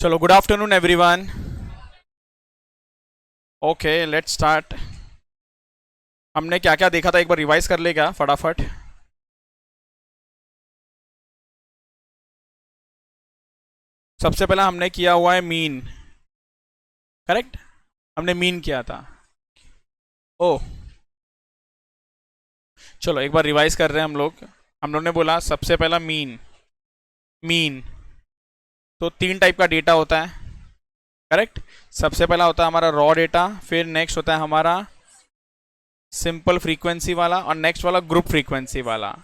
चलो, good afternoon everyone. Okay, let's start. हमने क्या क्या देखा था एक बार रिवाइज कर लेगा फटाफट। सबसे पहला हमने किया हुआ है मीन। करेक्ट, हमने मीन किया था। ओ, चलो एक बार रिवाइज कर रहे हैं हम लोग ने बोला सबसे पहला मीन। मीन तो तीन टाइप का डेटा होता है। करेक्ट, सबसे पहला होता है हमारा रॉ डेटा, फिर नेक्स्ट होता है हमारा सिंपल फ्रीक्वेंसी वाला, और नेक्स्ट वाला ग्रुप फ्रीक्वेंसी वाला।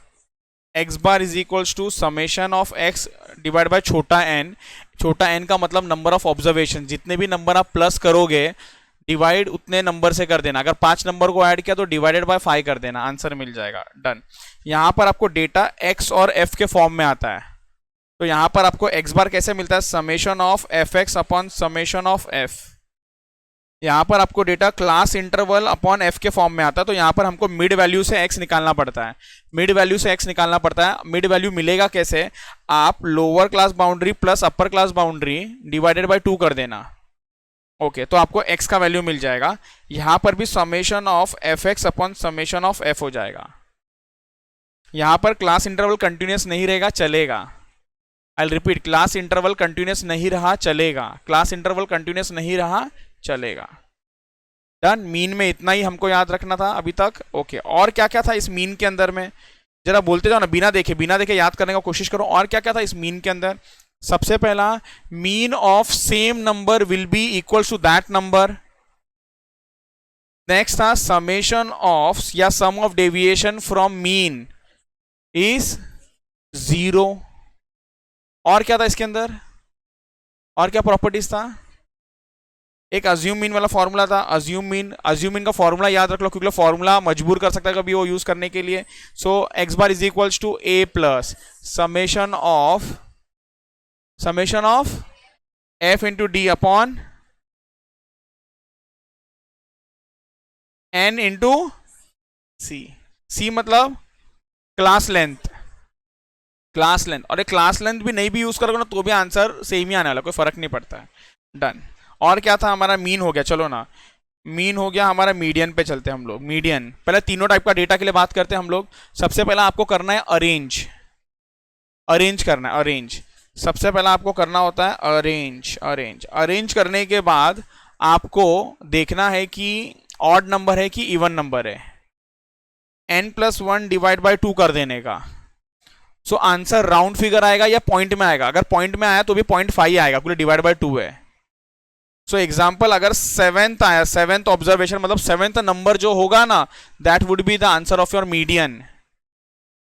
X bar is equals to summation of X divide by छोटा एन। छोटा एन का मतलब नंबर ऑफ ऑब्जर्वेशन, जितने भी नंबर आप प्लस करोगे डिवाइड उतने नंबर से कर देना। अगर 5 नंबर को ऐड किया तो डिवाइडेड बाय 5 कर देना, आंसर मिल जाएगा। डन। यहां पर आपको डेटा एक्स और एफ के फॉर्म में आता है, तो यहां पर आपको एक्स बार कैसे मिलता है, summation of F x upon summation of F. यहां पर आपको data class interval upon F के फॉर्म में आता है, तो यहां पर हमको मिड वैल्यू से एक्स निकालना पड़ता है। मिड वैल्यू से एक्स निकालना पड़ता है। मिड वैल्यू मिलेगा कैसे, आप lower class boundary plus upper class boundary divided by 2 कर देना। ओके, तो आपको एक्स का वैल्यू मिल जाएगा। यहां पर भी summation of F x upon summation of F हो जाएगा। यहां पर क्लास इंटरवल कंटिन्यूस नहीं रहेगा, चलेगा। I repeat, class interval continuous नहीं रहा, चलेगा। क्लास इंटरवल कंटिन्यूस नहीं रहा, चलेगा। डन। मीन में इतना ही हमको याद रखना था अभी तक। ओके, और क्या क्या था इस मीन के अंदर में, जरा बोलते जाओ ना, बिना देखे याद करने का कोशिश करो। और क्या क्या था इस मीन के अंदर। सबसे पहला, mean of same number will be equal to that number. Next था समेशन ऑफ या sum of deviation from mean is 0। और क्या था इसके अंदर, और क्या प्रॉपर्टीज था। एक अज्यूम मीन वाला फॉर्मूला था। अज्यूम मीन का फॉर्मूला याद रख लो, क्योंकि फॉर्मूला मजबूर कर सकता है कभी वो यूज करने के लिए। So X bar is equals to A plus summation of F into D upon N into C. C मतलब क्लास लेंथ। क्लास लेंथ, और एक क्लास लेंथ भी नहीं भी यूज करोगे ना तो भी आंसर सेम ही आने वाला, कोई फर्क नहीं पड़ता है। डन। और क्या था हमारा, मीन हो गया। चलो ना, मीन हो गया हमारा। मीडियन पे चलते हैं हम लोग। मीडियन, पहले तीनों टाइप का डेटा के लिए बात करते हैं हम लोग। सबसे पहला आपको करना है अरेंज करना है। अरेंज सबसे पहला आपको करना होता है अरेंज करने के बाद आपको देखना है कि ऑड नंबर है कि इवन नंबर है। n+1 डिवाइड बाय 2 कर देने का। सो आंसर राउंड फिगर आएगा या पॉइंट में आएगा। अगर पॉइंट में आया तो भी 0.5 आएगा, क्योंकि डिवाइड बाय 2 है। सो एग्जाम्पल, अगर 7th आया, 7th ऑब्जर्वेशन मतलब 7th नंबर जो होगा ना, that would be the answer of your median.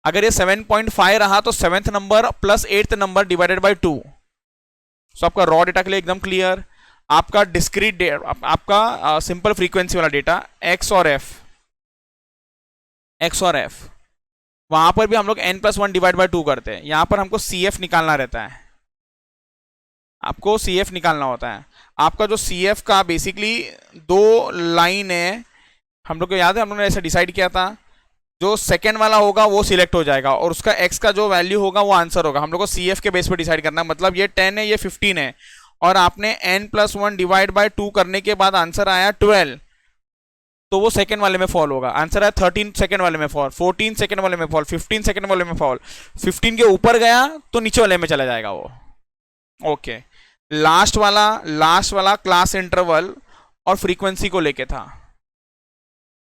अगर ये 7.5 रहा तो 7th number plus 8th number divided by 2। सो आपका रॉ डेटा के लिए एकदम क्लियर। आपका डिस्क्रीट आपका सिंपल फ्रीक्वेंसी वाला डेटा एक्स और एफ, वहां पर भी हम लोग n+1 डिवाइड बाय 2 करते हैं। यहां पर हमको CF निकालना रहता है। आपको CF निकालना होता है। आपका जो CF का बेसिकली 2 लाइन है, हम लोग को याद है, हम लोग ने ऐसा डिसाइड किया था। जो सेकंड वाला होगा वो सिलेक्ट हो जाएगा, और उसका x का जो वैल्यू होगा वो आंसर होगा। हम लोग को CF के बेस पे डिसाइड करना है। मतलब ये 10 है, ये 15 है, और आपने n+1 डिवाइड बाय 2 करने के बाद आंसर आया 12, तो वो सेकंड वाले में फॉल होगा। आंसर आया 13 सेकंड वाले में फॉल, 14 सेकंड वाले में फॉल, 15 सेकंड वाले में फॉल। 15 के ऊपर गया तो नीचे वाले में चला जाएगा वो। ओके, लास्ट वाला क्लास इंटरवल और फ्रीक्वेंसी को लेके था।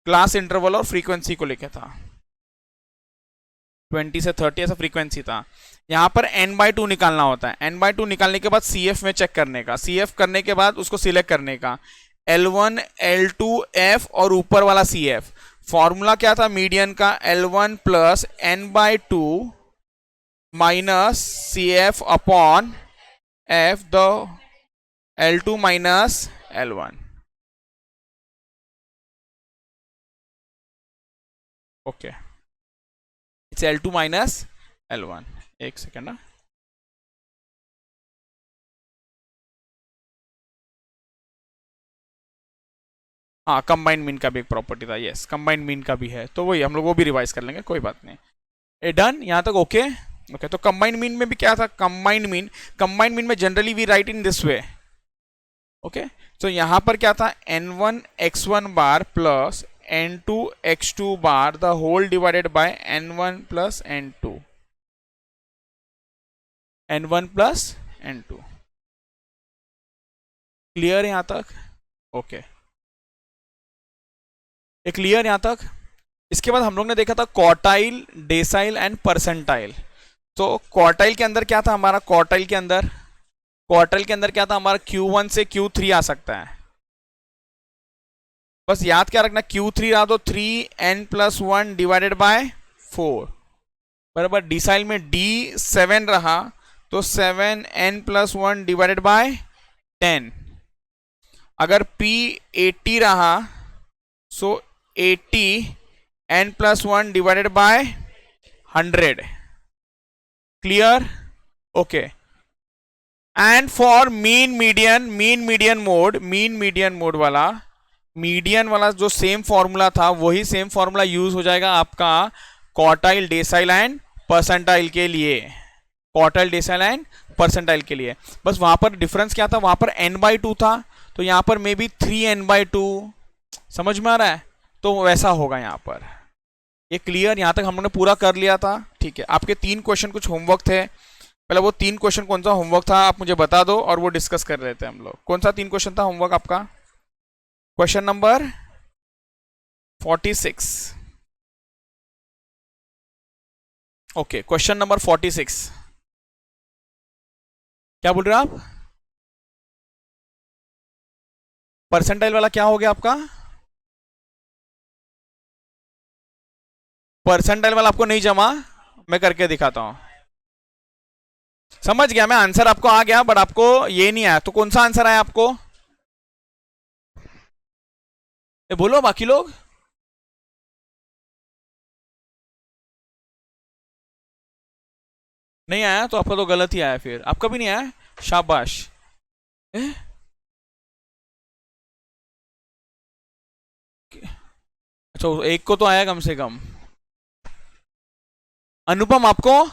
क्लास इंटरवल और फ्रीक्वेंसी को लेके था। 20 से 30 ऐसा फ्रीक्वेंसी था। यहां पर n/2 निकालना होता है। n/2 निकालने के बाद CF में चेक करने का। CF करने के बाद उसको सिलेक्ट करने का, L1 L2 F और ऊपर वाला CF। फॉर्मूला क्या था मीडियन का, L1 plus n/2 minus CF upon F the L2 minus L1। Okay, it's L2 minus L1। एक सेकेंड ना, हाँ, कंबाइंड मीन का भी एक प्रॉपर्टी था। यस, कंबाइंड मीन का भी है, तो वही हम लोग वो भी रिवाइज कर लेंगे, कोई बात नहीं। ए डन, यहां तक ओके। ओके, तो कंबाइंड मीन में भी क्या था, कंबाइंड मीन में generally we write in this way. Okay, तो यहां पर क्या था, n1 x1 bar plus n2 x2 bar the whole divided by n1 plus n2, n1 plus n2। Clear यहां तक? ओके, ये क्लियर यहां तक? इसके बाद हम लोग ने देखा था क्वार्टाइल, डेसाइल एंड परसेंटाइल। तो क्वार्टाइल के अंदर क्या था हमारा, क्वार्टाइल के अंदर क्या था हमारा, Q1 से Q3 आ सकता है। बस याद क्या रखना, Q3 रहा तो 3n+1 डिवाइडेड बाय 4 बराबर, डिसाइल में D7 रहा तो 7n+1 डिवाइडेड बाय 10। अगर P80 रहा सो 80n+1 divided by 100। Clear? Okay, and for mean median mode वाला, मीडियन वाला जो सेम फॉर्मूला था वही सेम फॉर्मूला यूज हो जाएगा आपका क्वार्टाइल, डेसाइल एंड परसेंटाइल के लिए, क्वार्टाइल, डेसाइल एंड परसेंटाइल के लिए। बस वहां पर डिफरेंस क्या था, वहां पर n/2 था तो यहां पर मे बी 3n/2। समझ में आ रहा है? तो वैसा होगा यहां पर। ये क्लियर? यहां तक हम लोगों ने पूरा कर लिया था। ठीक है, आपके 3 क्वेश्चन कुछ होमवर्क थे, पहले वो 3 क्वेश्चन कौन सा होमवर्क था आप मुझे बता दो और वो डिस्कस कर रहे थे हम लोग। कौन सा 3 क्वेश्चन था होमवर्क आपका? Question number 46। Okay, question number 46 क्या बोल रहे हो आप? परसेंटाइल वाला क्या हो गया आपका? परसेंटाइल वाला आपको नहीं जमा, मैं करके दिखाता हूं। समझ गया मैं, आंसर आपको आ गया बट आपको ये नहीं आया। तो कौन सा आंसर आया आपको? ये बोलो बाकी लोग। नहीं आया तो आपका तो गलत ही आया, फिर आपका भी नहीं आया, शाबाश। अच्छा, एक को तो आया कम से कम। अनुपम आपको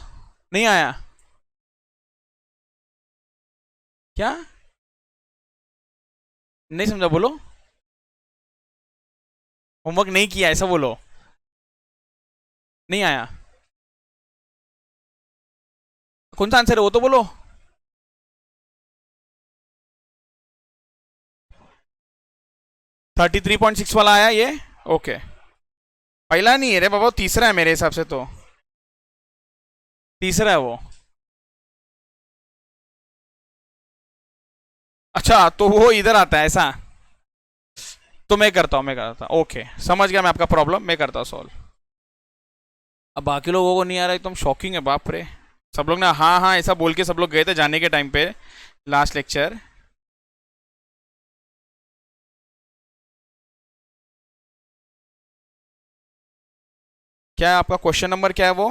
नहीं आया क्या? नहीं समझा, बोलो। होमवर्क नहीं किया ऐसा बोलो, नहीं आया। कौन सा आंसर है वो तो बोलो। 33.6 वाला आया ये? ओके, पहला नहीं है रे बाबा, तीसरा है मेरे हिसाब से तो, तीसरा है वो। अच्छा, तो वो इधर आता है ऐसा? तो मैं करता हूँ, ओके समझ गया मैं आपका प्रॉब्लम, मैं करता हूँ सॉल्व। अब बाकी लोगों को नहीं आ रहा, एकदम शॉकिंग है, बाप रे। सब लोग ने हाँ हाँ ऐसा बोल के सब लोग गए थे जाने के टाइम पे लास्ट लेक्चर। क्या है आपका क्वेश्चन नंबर, क्या है वो?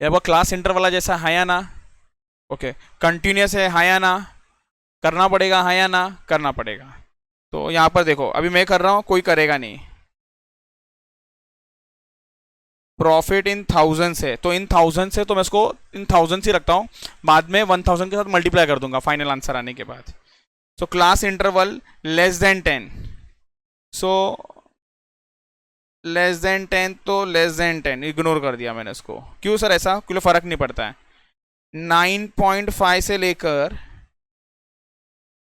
वो क्लास सेंटर वाला जैसा है या ना? ओके, कंटिन्यूस है, हाँ या ना? करना पड़ेगा, हाँ या ना? करना पड़ेगा। तो यहाँ पर देखो, अभी मैं कर रहा हूँ, कोई करेगा नहीं। प्रॉफिट इन थाउजेंड्स है तो इन थाउजेंड से तो मैं इसको इन थाउजेंड्स ही रखता हूँ, बाद में 1000 के साथ मल्टीप्लाई कर दूंगा फाइनल आंसर आने के बाद। So class interval less than 10, so less than 10 तो लेस देन 10 इग्नोर कर दिया मैंने इसको। क्यों सर ऐसा? क्यों? फर्क नहीं पड़ता है। 9.5 से लेकर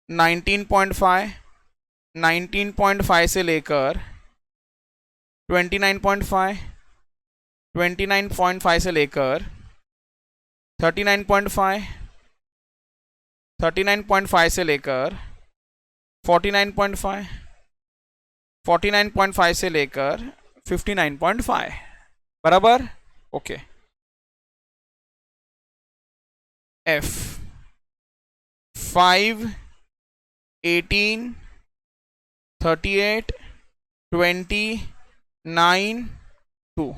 19.5, 19.5 से लेकर 29.5, 29.5 से लेकर 39.5, 39.5 से लेकर 49.5, 49.5 से लेकर 59.5 बराबर। Okay, F 5, 18, 38, 20, 9, 2।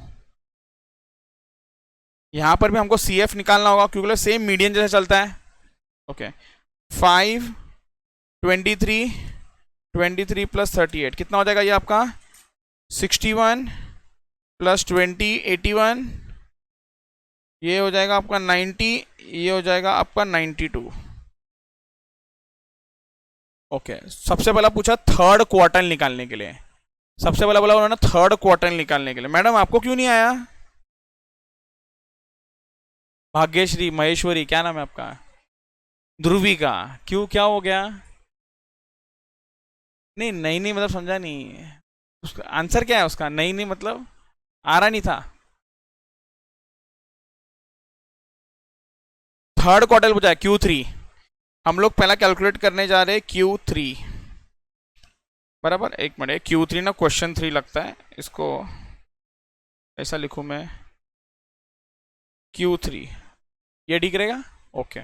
यहां पर भी हमको सी एफ निकालना होगा क्योंकि सेम मीडियन जैसा चलता है। ओके, 5, 23, 23 प्लस 38 कितना हो जाएगा ये आपका 61 प्लस 20 81, ये हो जाएगा आपका 90, ये हो जाएगा आपका 92। ओके सबसे पहला पूछा थर्ड क्वार्टाइल निकालने के लिए, सबसे पहला बोला उन्होंने थर्ड क्वार्टाइल निकालने के लिए। मैडम आपको क्यों नहीं आया? भाग्यश्री, महेश्वरी, क्या नाम है आपका? ध्रुवी का क्यों, क्या हो गया? नहीं नहीं नहीं मतलब समझा नहीं, उसका आंसर क्या है उसका? नहीं नहीं मतलब आ रहा नहीं था। थर्ड क्वार्टाइल पूछा है Q3, हम लोग पहला कैलकुलेट करने जा रहे हैं Q3 बराबर। एक मिनट, Q3 ना क्वेश्चन 3 लगता है, इसको ऐसा लिखूं मैं Q3, ये ठीक रहेगा। ओके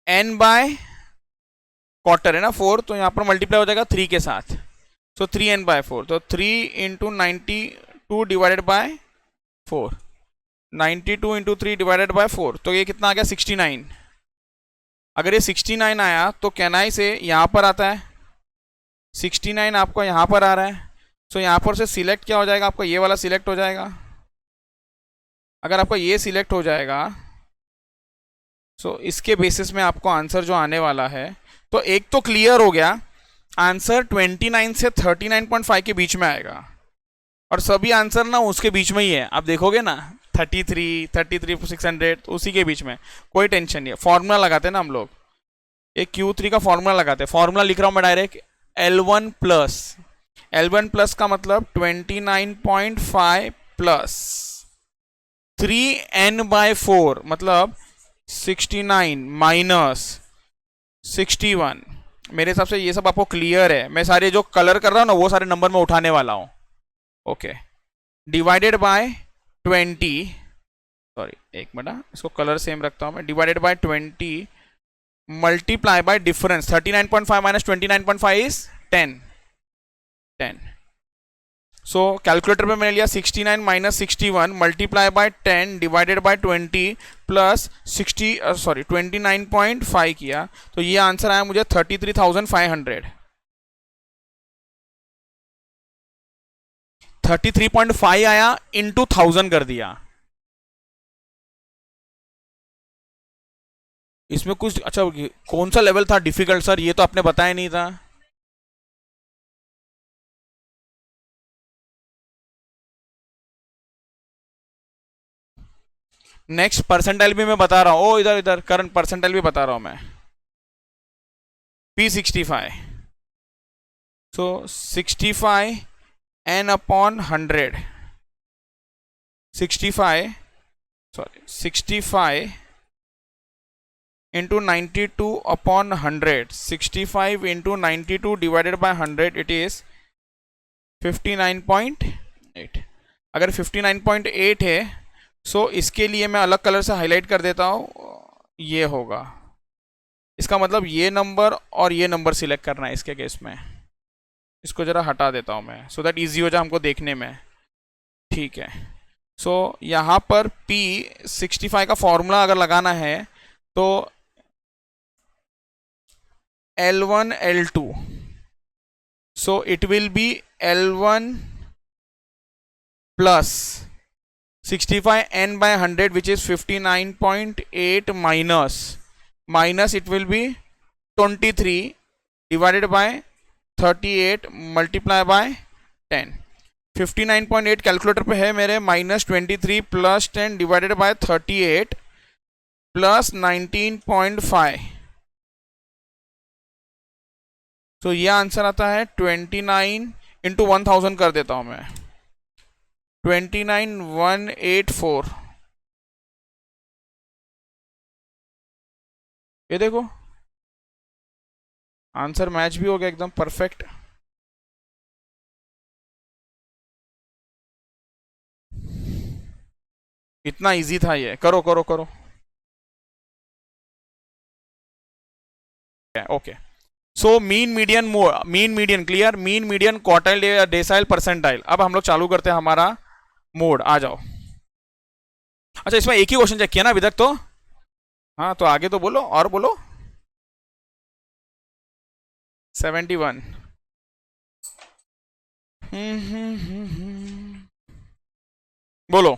n बाय क्वार्टर है ना 4, तो यहाँ पर मल्टीप्लाई हो जाएगा 3 के साथ, सो 3n/4, तो 3 into 92 divided by 4, 92 into 3 divided by 4, तो ये कितना आ गया 69। अगर ये 69 आया तो कैनाई से यहाँ पर आता है 69, आपको यहाँ पर आ रहा है, सो यहाँ पर से सिलेक्ट क्या हो जाएगा आपका, ये वाला सिलेक्ट हो जाएगा। अगर आपका ये सिलेक्ट हो जाएगा सो इसके बेसिस में आपको आंसर जो आने वाला है, तो एक तो क्लियर हो गया आंसर 29 से 39.5 के बीच में आएगा, और सभी आंसर ना उसके बीच में ही है, आप देखोगे ना 33, 600 तो उसी के बीच में, कोई टेंशन नहीं है। फॉर्मूला लगाते हैं ना हम लोग, एक Q3 का फॉर्मूला लगाते हैं, फॉर्मूला लिख रहा हूं मैं डायरेक्ट, L1 प्लस का मतलब 29.5 प्लस 3n/4 मतलब 69 माइनस 61। मेरे हिसाब से ये सब आपको क्लियर है, मैं सारे जो कलर कर रहा हूँ ना वो सारे नंबर में उठाने वाला हूँ। ओके डिवाइडेड बाय 20, सॉरी एक मिनट इसको कलर सेम रखता हूँ मैं, divided by 20 multiply by difference, 39.5 minus 29.5 is 10। So calculator पे मैंने लिया 69 minus 61 multiply by 10 divided by 20 plus 29.5 किया, तो ये आंसर आया मुझे 33,500। 33.5 आया इंटू 1000 कर दिया। इसमें कुछ अच्छा कौन सा लेवल था डिफिकल्ट सर, ये तो आपने बताया नहीं था। नेक्स्ट परसेंटाइल भी मैं बता रहा हूं, ओ इधर इधर करंट परसेंटाइल भी बता रहा हूं मैं, P65, so 65 n/100, 65 into 92/100, 65 into 92 divided by 100, it is 59.8। अगर 59.8 है सो इसके लिए मैं अलग कलर से हाईलाइट कर देता हूँ, ये होगा, इसका मतलब ये नंबर और ये नंबर सिलेक्ट करना है इसके केस में। इसको जरा हटा देता हूँ मैं सो दैट इजी हो जाए हमको देखने में, ठीक है। सो यहाँ पर P65 का फॉर्मूला अगर लगाना है तो L1 L2, so it will be L1 plus 65 n/100 which is 59.8 minus it will be 23 divided by 38 multiply by 10। 59.8 calculator पे है मेरे, minus 23 plus 10 divided by 38 plus 19.5, तो ये आंसर आता है 29 इंटू 1000 कर देता हूं मैं, 29,184। ये देखो आंसर मैच भी हो गया एकदम परफेक्ट। इतना इजी था ये, करो करो करो। Okay so mean median clear, mean median quartile decyl percentile. अब हम लोग चालू करते हैं हमारा मोड, आ जाओ। अच्छा, इसमें एक ही क्वेश्चन चेक किया ना अभी तक तो? हाँ, तो आगे तो बोलो, और बोलो। 71। बोलो।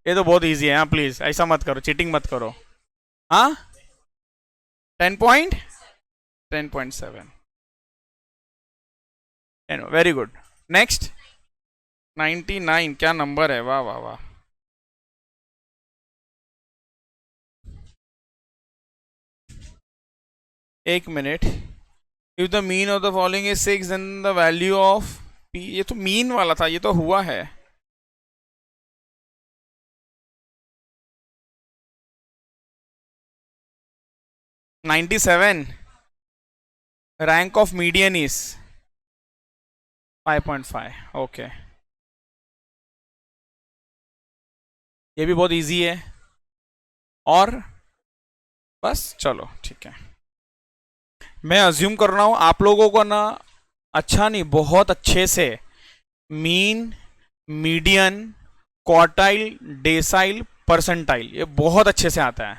ये तो बहुत इजी है, हाँ प्लीज ऐसा मत करो, चीटिंग मत करो। हाँ, 10.7। Very good. नेक्स्ट। 99 क्या नंबर है, वाह वाह वाह। एक minute. If the mean of the following is 6 then the value of P, ये तो मीन वाला था, ये तो हुआ है। $97। Rank of median is 5.5। Okay, ये भी बहुत इजी है। और बस चलो ठीक है। मैं अज्यूम कर रहा हूं आप लोगों को ना, अच्छा नहीं, बहुत अच्छे से mean, median, quartile, decyl, percentile ये बहुत अच्छे से आता है।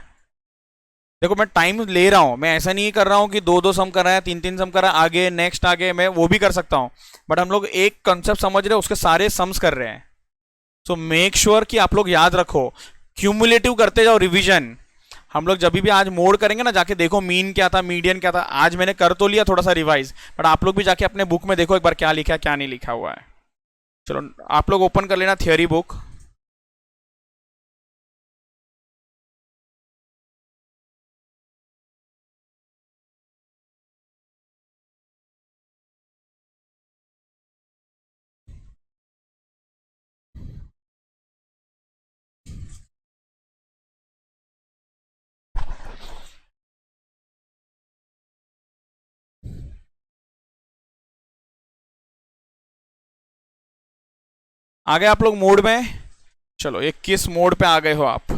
देखो मैं टाइम ले रहा हूं, मैं ऐसा नहीं कर रहा हूं कि दो दो सम कर रहा है, तीन तीन सम कर रहा है, आगे नेक्स्ट आगे, मैं वो भी कर सकता हूं। बट हम लोग एक कंसेप्ट समझ रहे हैं, उसके सारे सम्स कर रहे हैं। सो मेक श्योर कि आप लोग याद रखो, क्यूमुलेटिव करते जाओ रिवीजन। हम लोग जब भी आज मोड करेंगे ना, जाके देखो मीन क्या था, मीडियन क्या था। आज मैंने कर तो लिया थोड़ा सा रिवाइज, बट आप लोग भी जाके अपने बुक में देखो एक बार क्या लिखा है क्या नहीं लिखा हुआ है। चलो आप लोग ओपन कर लेना थियोरी बुक। आ गए आप लोग मोड में? चलो 21 मोड पे आ गए हो आप।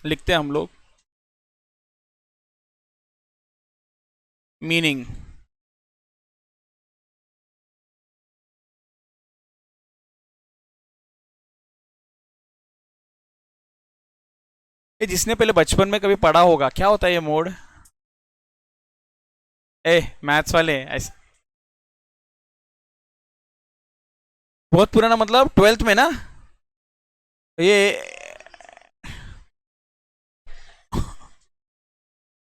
लिखते हैं हम लोग मीनिंग। ये जिसने पहले बचपन में कभी पढ़ा होगा, क्या होता है ये मोड? ए मैथ्स वाले ऐसे, बहुत पुराना मतलब 12th में ना ये।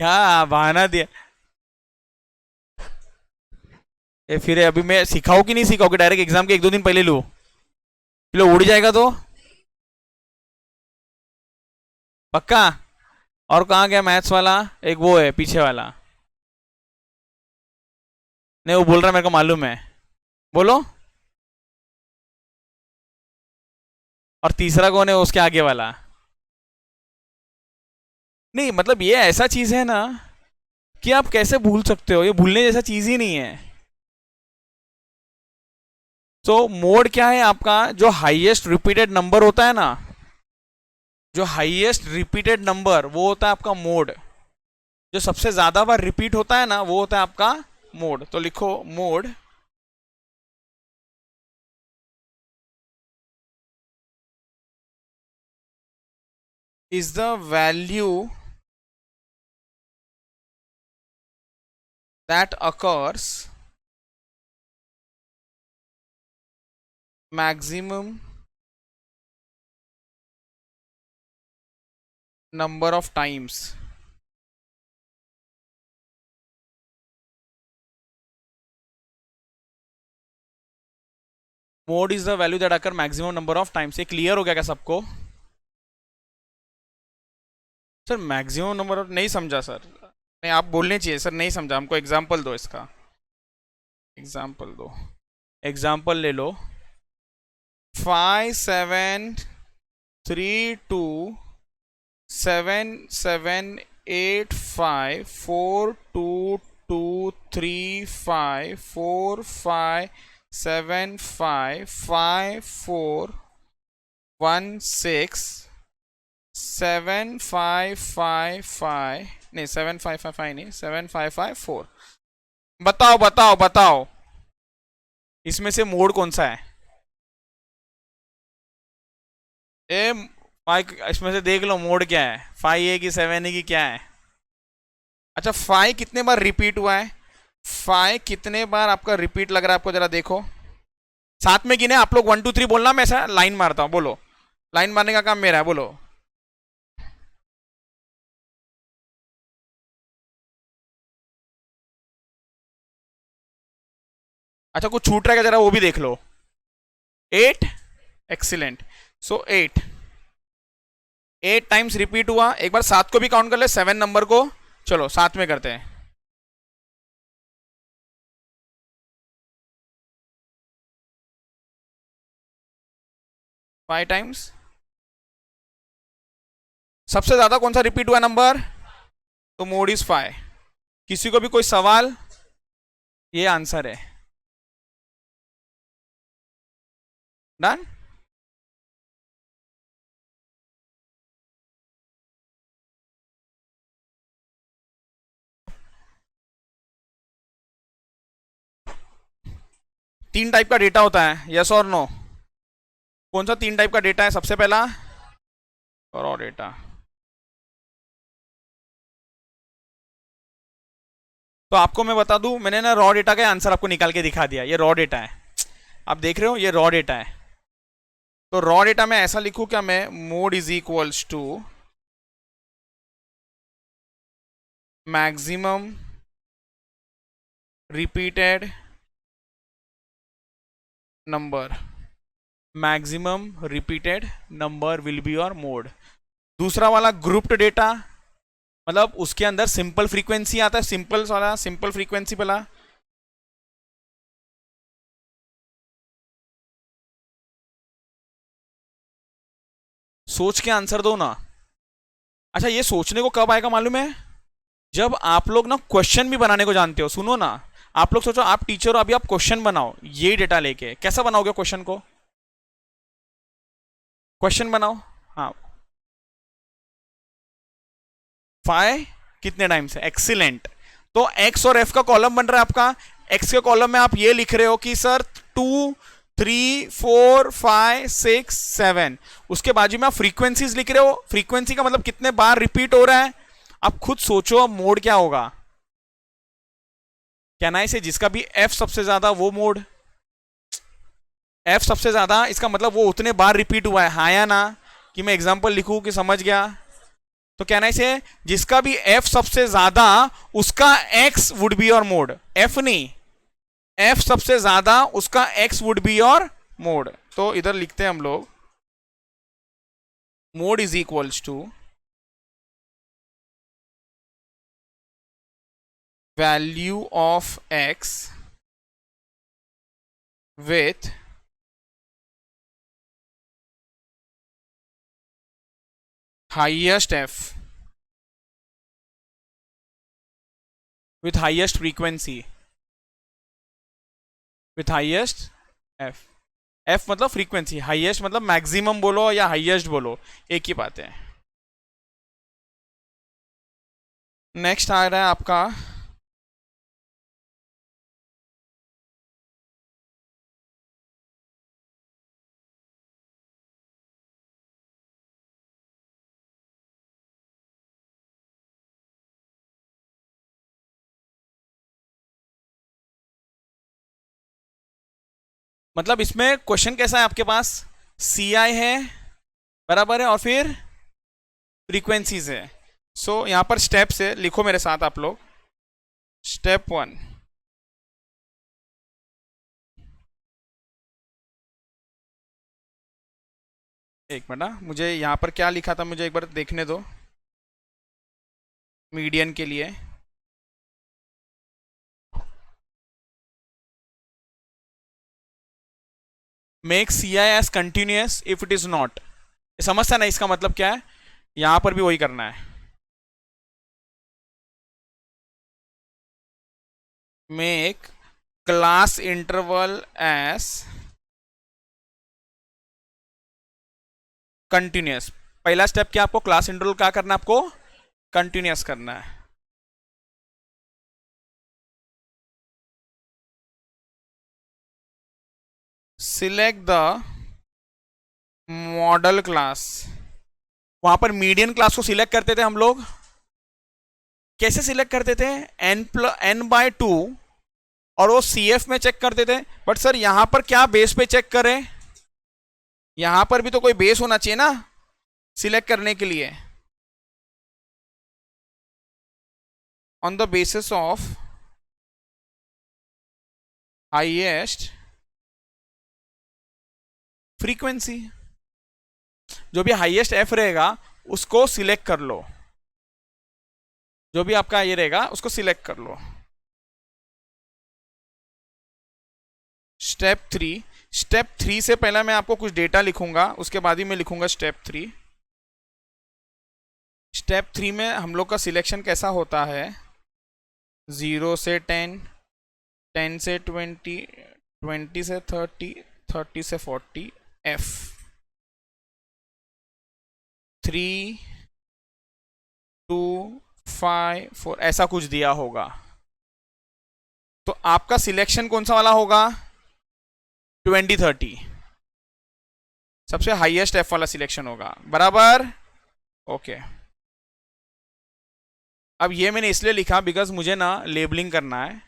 क्या बहाना दिया? ये फिर अभी मैं सिखाऊं कि नहीं सिखाऊं, कि डायरेक्ट एग्जाम के एक दो दिन पहले लूं? लो उड़ जाएगा तो पक्का। और कहाँ गया मैथ्स वाला? एक वो है पीछे वाला। नहीं वो बोल रहा है, मेरे को मालूम है। बोलो। और तीसरा कौन है उसके आगे वाला? नहीं मतलब ये ऐसा चीज है ना कि आप कैसे भूल सकते हो, ये भूलने जैसा चीज ही नहीं है। तो मोड क्या है आपका? जो हाईएस्ट रिपीटेड नंबर होता है ना, जो हाईएस्ट रिपीटेड नंबर वो होता है आपका मोड। जो सबसे ज्यादा बार रिपीट होता है ना वो होता है आपका मोड। तो लिखो mode is the value that occurs maximum number of times. Mode is the value that occur maximum number of times. ये क्लियर हो गया क्या सबको? सर मैक्सिमम नंबर ऑफ नहीं समझा सर। नहीं आप बोलने चाहिए सर, नहीं समझा, हमको एग्जाम्पल दो इसका। एग्जाम्पल दो, एग्जाम्पल ले लो। 5, 7, 3, 2, 7, 5, 4, 2, 3, 5, 4, 5, 7, 5, 5, 5 नहीं 7, 5, 5, 5 नहीं, 7, 5, 5, 4। बताओ बताओ बताओ। इसमें से मोड कौन सा है? ए फाइव, इसमें से देख लो मोड क्या है, 5 है कि 7 है कि क्या है। अच्छा 5 कितने बार रिपीट हुआ है, 5 कितने बार आपका रिपीट लग रहा है आपको, जरा देखो साथ में गिने आप लोग, 1 2 3 बोलना, मैं ऐसा लाइन मारता हूं, बोलो। लाइन मारने का काम मेरा है, बोलो। अच्छा कुछ छूट रहा है क्या, जरा वो भी देख लो। 8, एक्सीलेंट। सो 8 टाइम्स रिपीट हुआ। एक बार 7 को भी काउंट कर ले, 7 नंबर को। चलो साथ में करते हैं। 5 टाइम्स। सबसे ज्यादा कौन सा रिपीट हुआ नंबर? तो मोड इज 5। किसी को भी कोई सवाल? ये आंसर है। डन। तीन टाइप का डेटा होता है, यस और नो? कौन सा 3 टाइप का डेटा है? सबसे पहला रॉ डेटा। तो आपको मैं बता दूं, मैंने ना रॉ डेटा का आंसर आपको निकाल के दिखा दिया, ये रॉ डेटा है। आप देख रहे हो, ये रॉ डेटा है। तो रॉ डेटा में ऐसा लिखूं क्या मैं, mode is equals to maximum repeated number, maximum repeated number will be your mode. दूसरा वाला ग्रुप्ड डेटा, मतलब उसके अंदर सिंपल फ्रीक्वेंसी आता है, सिंपल वाला, सिंपल फ्रीक्वेंसी वाला। सोच के आंसर दो ना। अच्छा ये सोचने को कब आएगा मालूम है? जब आप लोग ना क्वेश्चन भी बनाने को जानते हो। सुनो ना, आप लोग सोचो आप टीचर हो, अभी आप क्वेश्चन बनाओ ये डेटा लेके, कैसा बनाओगे क्वेश्चन को? क्वेश्चन बनाओ। हाँ, 5 कितने टाइम्स है, एक्सीलेंट। तो एक्स और एफ का कॉलम बन रहा है आपका। एक्स के कॉलम में आप ये लिख रहे हो कि सर 2 3 4 5 6 7। उसके बाजू में आप फ्रीक्वेंसीज लिख रहे हो, फ्रीक्वेंसी का मतलब कितने बार रिपीट हो रहा है। आप खुद सोचो अब मोड क्या होगा। कहना है से जिसका भी एफ सबसे ज्यादा वो मोड। एफ सबसे ज्यादा इसका मतलब वो उतने बार रिपीट हुआ है, हाँ या ना? कि मैं एग्जांपल लिखूं कि समझ गया? तो कहना इसे जिसका भी एफ सबसे ज्यादा उसका X would be your mode. F नहीं, एफ सबसे ज्यादा उसका X would be your mode. तो इधर लिखते हैं हम लोग, mode is equals to value of X with highest F, with highest frequency, with highest F. F मतलब फ्रीक्वेंसी, हाईएस्ट मतलब मैक्सिमम बोलो या हाईएस्ट बोलो, एक ही बात है। नेक्स्ट आ रहा है आपका मतलब इसमें क्वेश्चन कैसा है आपके पास, सी आई है बराबर है और फिर फ्रीक्वेंसीज है। सो यहां पर स्टेप्स है, लिखो मेरे साथ आप लोग। स्टेप 1, एक मिनट ना, मुझे यहां पर क्या लिखा था मुझे एक बार देखने दो, मीडियन के लिए। Make C I as continuous if it is not. समझता ना इसका मतलब क्या है, यहां पर भी वही करना है। Make class interval as continuous. पहला स्टेप क्या, आपको क्लास इंटरवल क्या करना है, आपको कंटिन्यूस करना है। Select the model class. वहां पर मीडियन क्लास को सिलेक्ट करते थे हम लोग। कैसे सिलेक्ट करते थे? n/2 और वो CF में चेक करते थे। बट सर यहां पर क्या बेस पे चेक करें? यहां पर भी तो कोई बेस होना चाहिए ना सिलेक्ट करने के लिए। On the basis of highest frequency, जो भी हाईएस्ट एफ रहेगा उसको सिलेक्ट कर लो, जो भी आपका ये रहेगा उसको सिलेक्ट कर लो। स्टेप 3 से पहले मैं आपको कुछ डेटा लिखूंगा, उसके बाद ही मैं लिखूंगा स्टेप 3। स्टेप 3 में हम लोग का सिलेक्शन कैसा होता है? 0 से 10, 10 से 20, 20 से 30, 30 से 40, F 3, 2, 5, 4 ऐसा कुछ दिया होगा। तो आपका सिलेक्शन कौन सा वाला होगा? 20, 30 सबसे हाईएस्ट एफ वाला सिलेक्शन होगा, बराबर? ओके। अब ये मैंने इसलिए लिखा बिकॉज मुझे ना लेबलिंग करना है।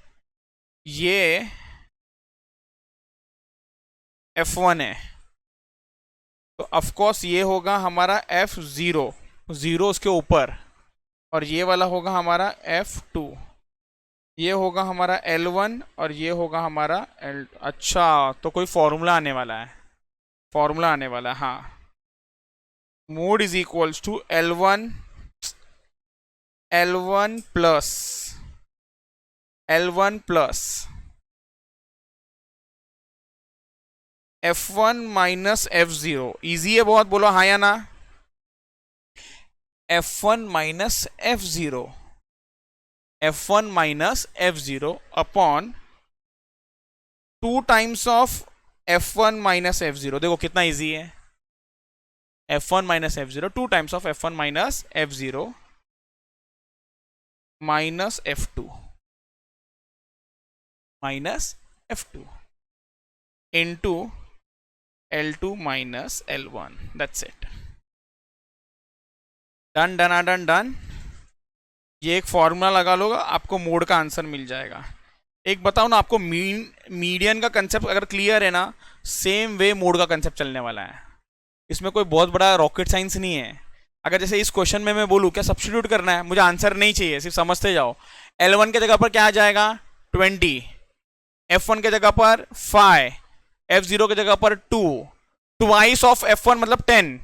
ये F1 है, तो ऑफकोर्स ये होगा हमारा F0, 0 उसके ऊपर, और ये वाला होगा हमारा F2, ये होगा हमारा L1 और ये होगा हमारा L। अच्छा, तो कोई फॉर्मूला आने वाला है, फॉर्मूला आने वाला है। हाँ, mode is equals to L1 plus L1 plus F1 minus F0। Easy है बहुत, बोलो हाँ या ना? F1 minus F0, F1 minus F0 upon 2 times of F1 minus F0। देखो कितना इजी है। F1 minus F0 2 times of F1 minus F0 minus F2 minus F2 into L2 minus L1। That's it. Done done done done. ये एक formula लगा लो, आपको mode का answer मिल जाएगा। एक बताओ ना, आपको मीडियन का कंसेप्ट अगर क्लियर है ना, सेम वे मोड का कंसेप्ट चलने वाला है। इसमें कोई बहुत बड़ा रॉकेट साइंस नहीं है। अगर जैसे इस क्वेश्चन में मैं बोलूँ क्या सब्स्टिट्यूट करना है, मुझे आंसर नहीं चाहिए, सिर्फ समझते जाओ। L1 के जगह पर क्या आ जाएगा? 20, F1 के जगह पर 5, F0 के जगह पर 2, ट्वाइस ऑफ F1 मतलब 10,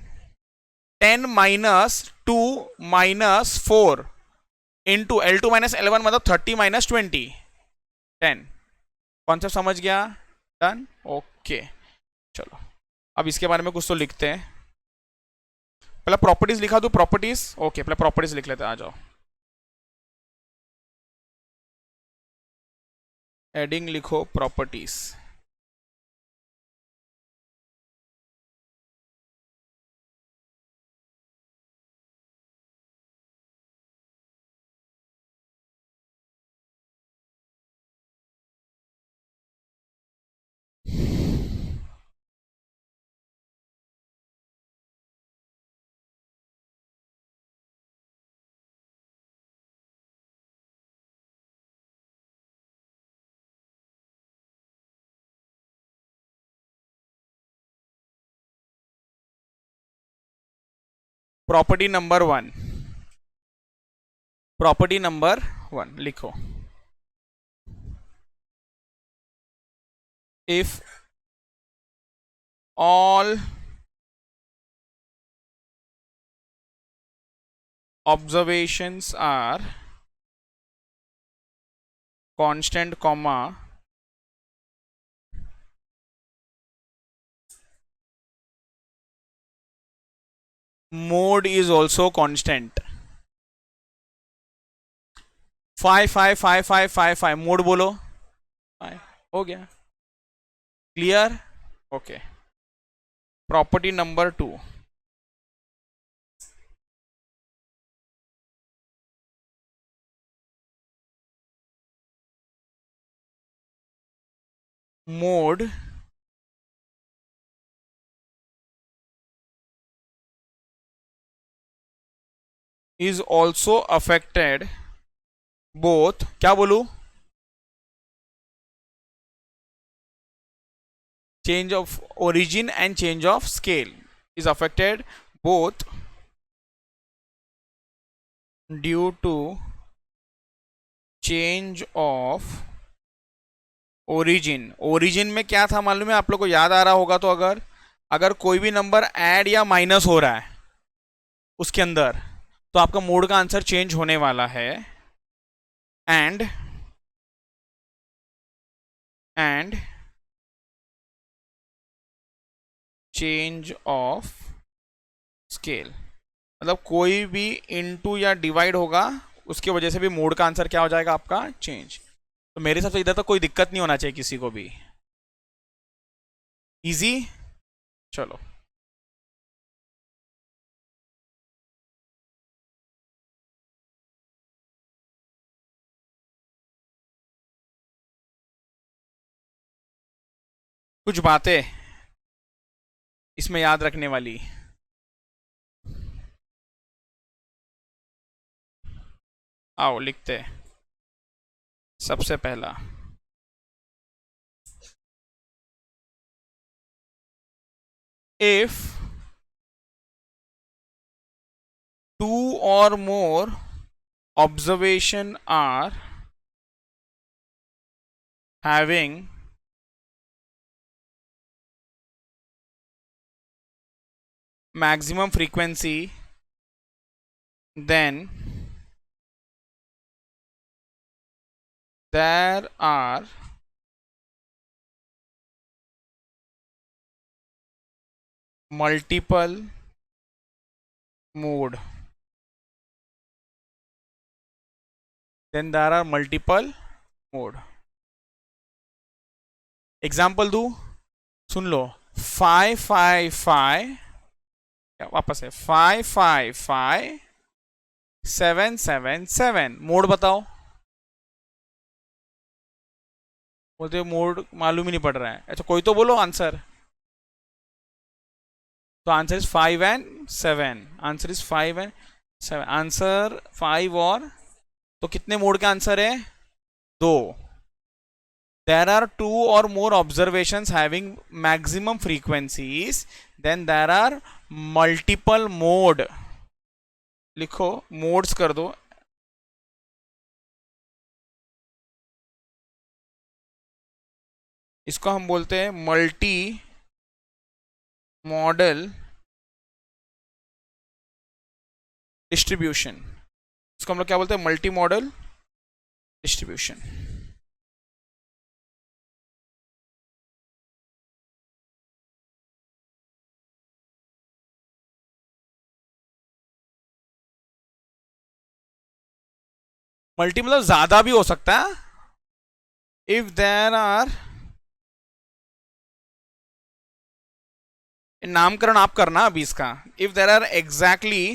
10 minus 2 minus 4 into L2 minus L1 मतलब 30 माइनस 20, 10। कॉन्सेप्ट समझ गया? Done, okay. चलो अब इसके बारे में कुछ तो लिखते हैं। पहले प्रॉपर्टीज लिखा दूं, प्रॉपर्टीज। ओके, पहले प्रॉपर्टीज लिख लेते हैं, आ जाओ। हेडिंग लिखो properties. Property number 1, property number 1 लिखो। If all observations are constant comma mode is also constant। 5 5 5 5 5 5 mode बोलो, 5 हो गया। Clear? Okay. Property number 2, mode is also affected both, क्या बोलू, change of origin and change of scale is affected both due to change of origin में क्या था मालूम है आप लोग को, याद आ रहा होगा तो, अगर अगर कोई भी नंबर ऐड या माइनस हो रहा है उसके अंदर तो आपका मोड का आंसर चेंज होने वाला है, एंड चेंज ऑफ स्केल, मतलब कोई भी इनटू या डिवाइड होगा उसकी वजह से भी मोड का आंसर क्या हो जाएगा आपका, चेंज। तो मेरे हिसाब से इधर तक कोई दिक्कत नहीं होना चाहिए किसी को भी, इजी। चलो कुछ बातें इसमें याद रखने वाली, आओ लिखते हैं। सबसे पहला, इफ टू और more observation are having maximum frequency, then there are multiple mode, example दू, सुन लो, 555, वापस है 555777, मोड बताओ, बोलते हो मोड मालूम ही नहीं पड़ रहा है, अच्छा कोई तो बोलो आंसर। तो answer is 5 and 7, answer is 5 and 7, answer 5 और, तो कितने मोड के आंसर है, 2। There are 2 or more observations having maximum frequencies, then there are multiple mode, लिखो मोड्स कर दो, इसको हम बोलते हैं मल्टी मॉडल डिस्ट्रीब्यूशन, इसको हम लोग क्या बोलते हैं, मल्टी मॉडल डिस्ट्रीब्यूशन। मल्टी मतलब ज्यादा भी हो सकता है, इफ देर आर, नामकरण आप करना अभी इसका, if there are exactly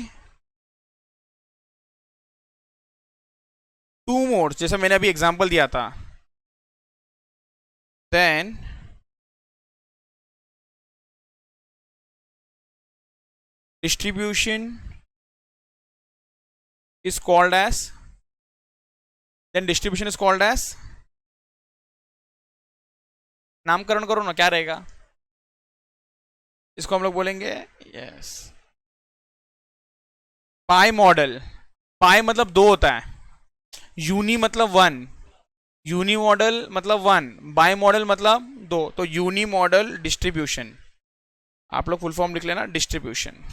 2 modes, जैसे मैंने अभी एग्जांपल दिया था, then distribution is called as, distribution is called as, नामकरण करो ना, क्या रहेगा, इसको हम लोग बोलेंगे, यस, पाई मॉडल। पाई मतलब 2 होता है, यूनी मतलब 1, यूनी मॉडल मतलब 1, बाई मॉडल मतलब 2, तो यूनी मॉडल डिस्ट्रीब्यूशन, आप लोग फुल फॉर्म लिख लेना, distribution.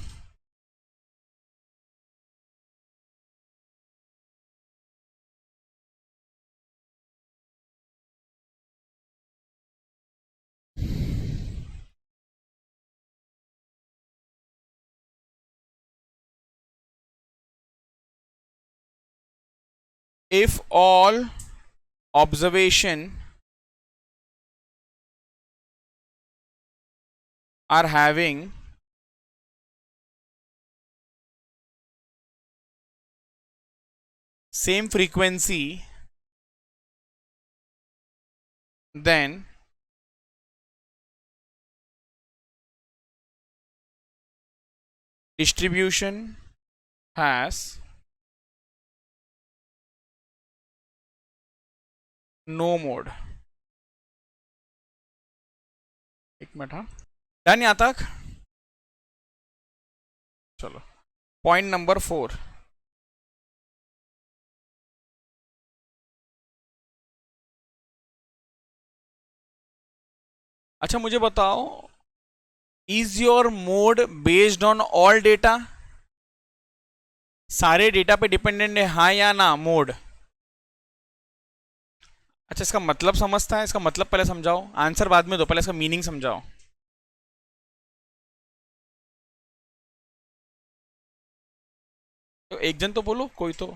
if all observation are having same frequency, then distribution has no mode. एक मिनट, हाँ, डन यहाँ तक। चलो, पॉइंट नंबर 4। अच्छा मुझे बताओ, is your mode based on all data? सारे डेटा पे डिपेंडेंट है, हाँ या ना मोड? अच्छा, इसका मतलब समझता है? इसका मतलब पहले समझाओ, आंसर बाद में दो, पहले इसका मीनिंग समझाओ। तो एक जन तो बोलो, कोई तो।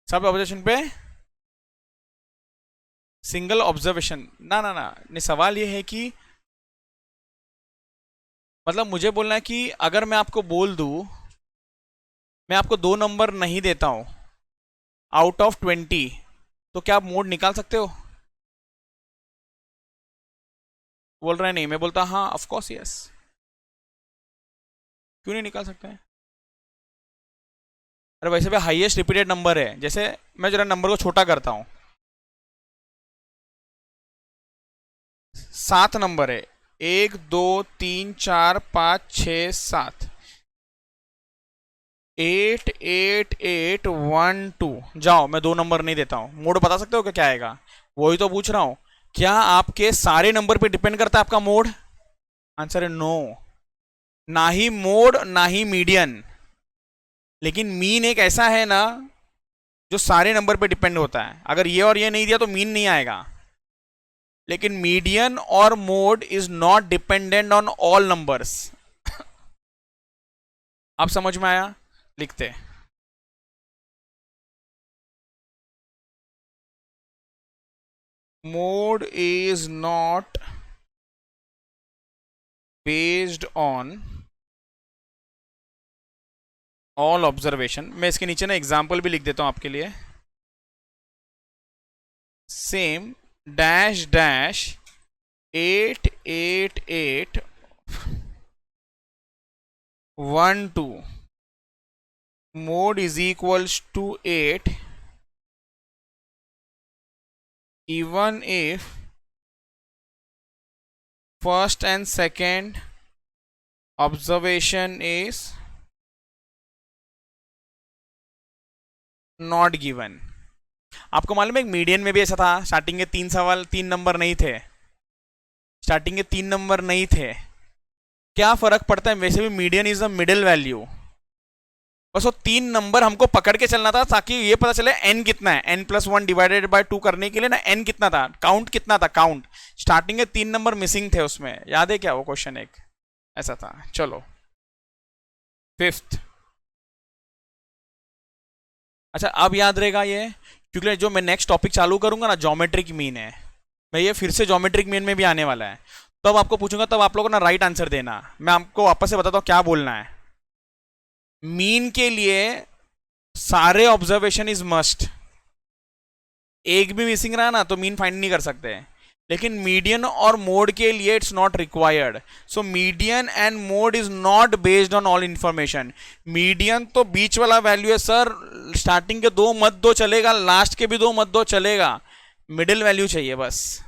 सब ऑब्जर्वेशन पे सिंगल ऑब्जर्वेशन? ना ना ना, नहीं, सवाल ये है कि मतलब मुझे बोलना है कि अगर मैं आपको बोल दूं, मैं आपको 2 नंबर नहीं देता हूं आउट ऑफ 20, तो क्या आप मोड निकाल सकते हो? बोल रहे हैं नहीं, मैं बोलता हाँ, ऑफ कोर्स यस। क्यों नहीं निकाल सकते हैं? अरे वैसे भी हाईएस्ट रिपीटेड नंबर है, जैसे मैं जरा नंबर को छोटा करता हूं, 7 नंबर है। 1 2 3 4 5 6 7, 8 8 8 1 2। जाओ, मैं 2 नंबर नहीं देता हूं, मोड बता सकते हो क्या क्या आएगा? वही तो पूछ रहा हूं, क्या आपके सारे नंबर पे डिपेंड करता है आपका मोड? आंसर है नो। ना ही मोड ना ही मीडियन। लेकिन मीन एक ऐसा है ना जो सारे नंबर पे डिपेंड होता है, अगर ये और ये नहीं दिया तो मीन नहीं आएगा। लेकिन मीडियन और mode is not dependent on all numbers. आप समझ में आया? लिखते हैं, mode is not based on all observation. मैं इसके नीचे ना एग्जाम्पल भी लिख देता हूं आपके लिए। Same dash dash 8 8 8 1 2 mode is equals to 8 even if first and second observation is not given। आपको मालूम है एक मीडियन में भी ऐसा था, स्टार्टिंग के 3 सवाल 3 नंबर नहीं थे, स्टार्टिंग के 3 नंबर नहीं थे। क्या फर्क पड़ता है, वैसे भी median is the middle value. बस वो 3 नंबर हमको पकड़ के चलना था ताकि ये पता चले n कितना है, n+1 डिवाइडेड बाय 2 करने के लिए ना n कितना था, काउंट कितना था, काउंट। स्टार्टिंग के 3 नंबर मिसिंग थे उसमें, याद है क्या वो क्वेश्चन एक ऐसा था। चलो, 5th। अच्छा अब याद रहेगा ये, क्योंकि जो मैं नेक्स्ट टॉपिक चालू करूंगा ना, ज्योमेट्रिक मीन है, मैं ये फिर से ज्योमेट्रिक मीन में भी आने वाला है। तब आपको पूछूंगा, तब आप लोगों ना राइट आंसर देना। मैं आपको वापस से बताता हूँ क्या बोलना है। मीन के लिए सारे ऑब्जर्वेशन इज मस्ट, एक भी मिसिंग रहा ना तो मीन फाइंड नहीं कर सकते। लेकिन मीडियन और मोड के लिए it's not required. So median and mode is not based on all information. Median तो बीच वाला वैल्यू है सर, स्टार्टिंग के 2 मत दो चलेगा, लास्ट के भी 2 मत दो चलेगा, मिडिल वैल्यू चाहिए बस।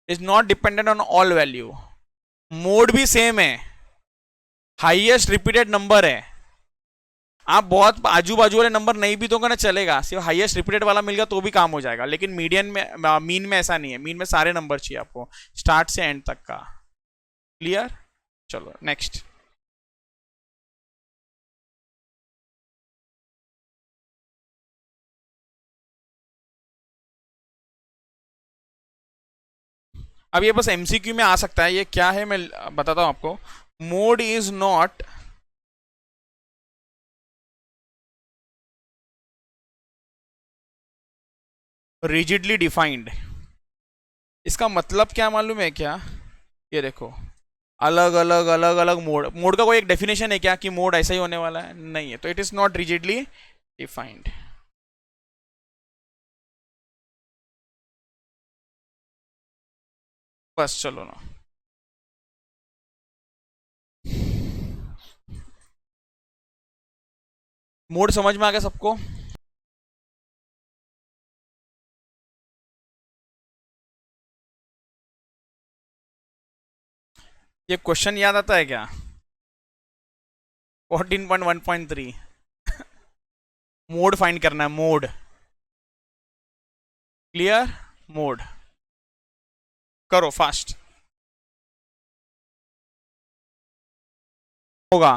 Is not dependent on all value. Mode भी सेम है, हाईएस्ट रिपीटेड नंबर है। आप बहुत आजू बाजू वाले नंबर नहीं भी दोगे ना चलेगा, सिर्फ हाईएस्ट रिपीटेड वाला मिल गया तो भी काम हो जाएगा। लेकिन मीडियन में मीन में ऐसा नहीं है, मीन में सारे नंबर चाहिए आपको, स्टार्ट से एंड तक का। क्लियर? चलो नेक्स्ट। अब ये बस एमसीक्यू में आ सकता है, ये क्या है मैं बताता हूं आपको। Mode is not rigidly defined. इसका मतलब क्या मालूम है क्या? ये देखो, अलग अलग अलग अलग मोड, मोड का कोई एक डेफिनेशन है क्या कि मोड ऐसा ही होने वाला है? नहीं है, तो it is not rigidly defined. बस चलो ना। मोड समझ में आ गया सबको? ये क्वेश्चन याद आता है क्या? 14.1.3 मोड फाइंड करना है, मोड। क्लियर? मोड करो फास्ट होगा।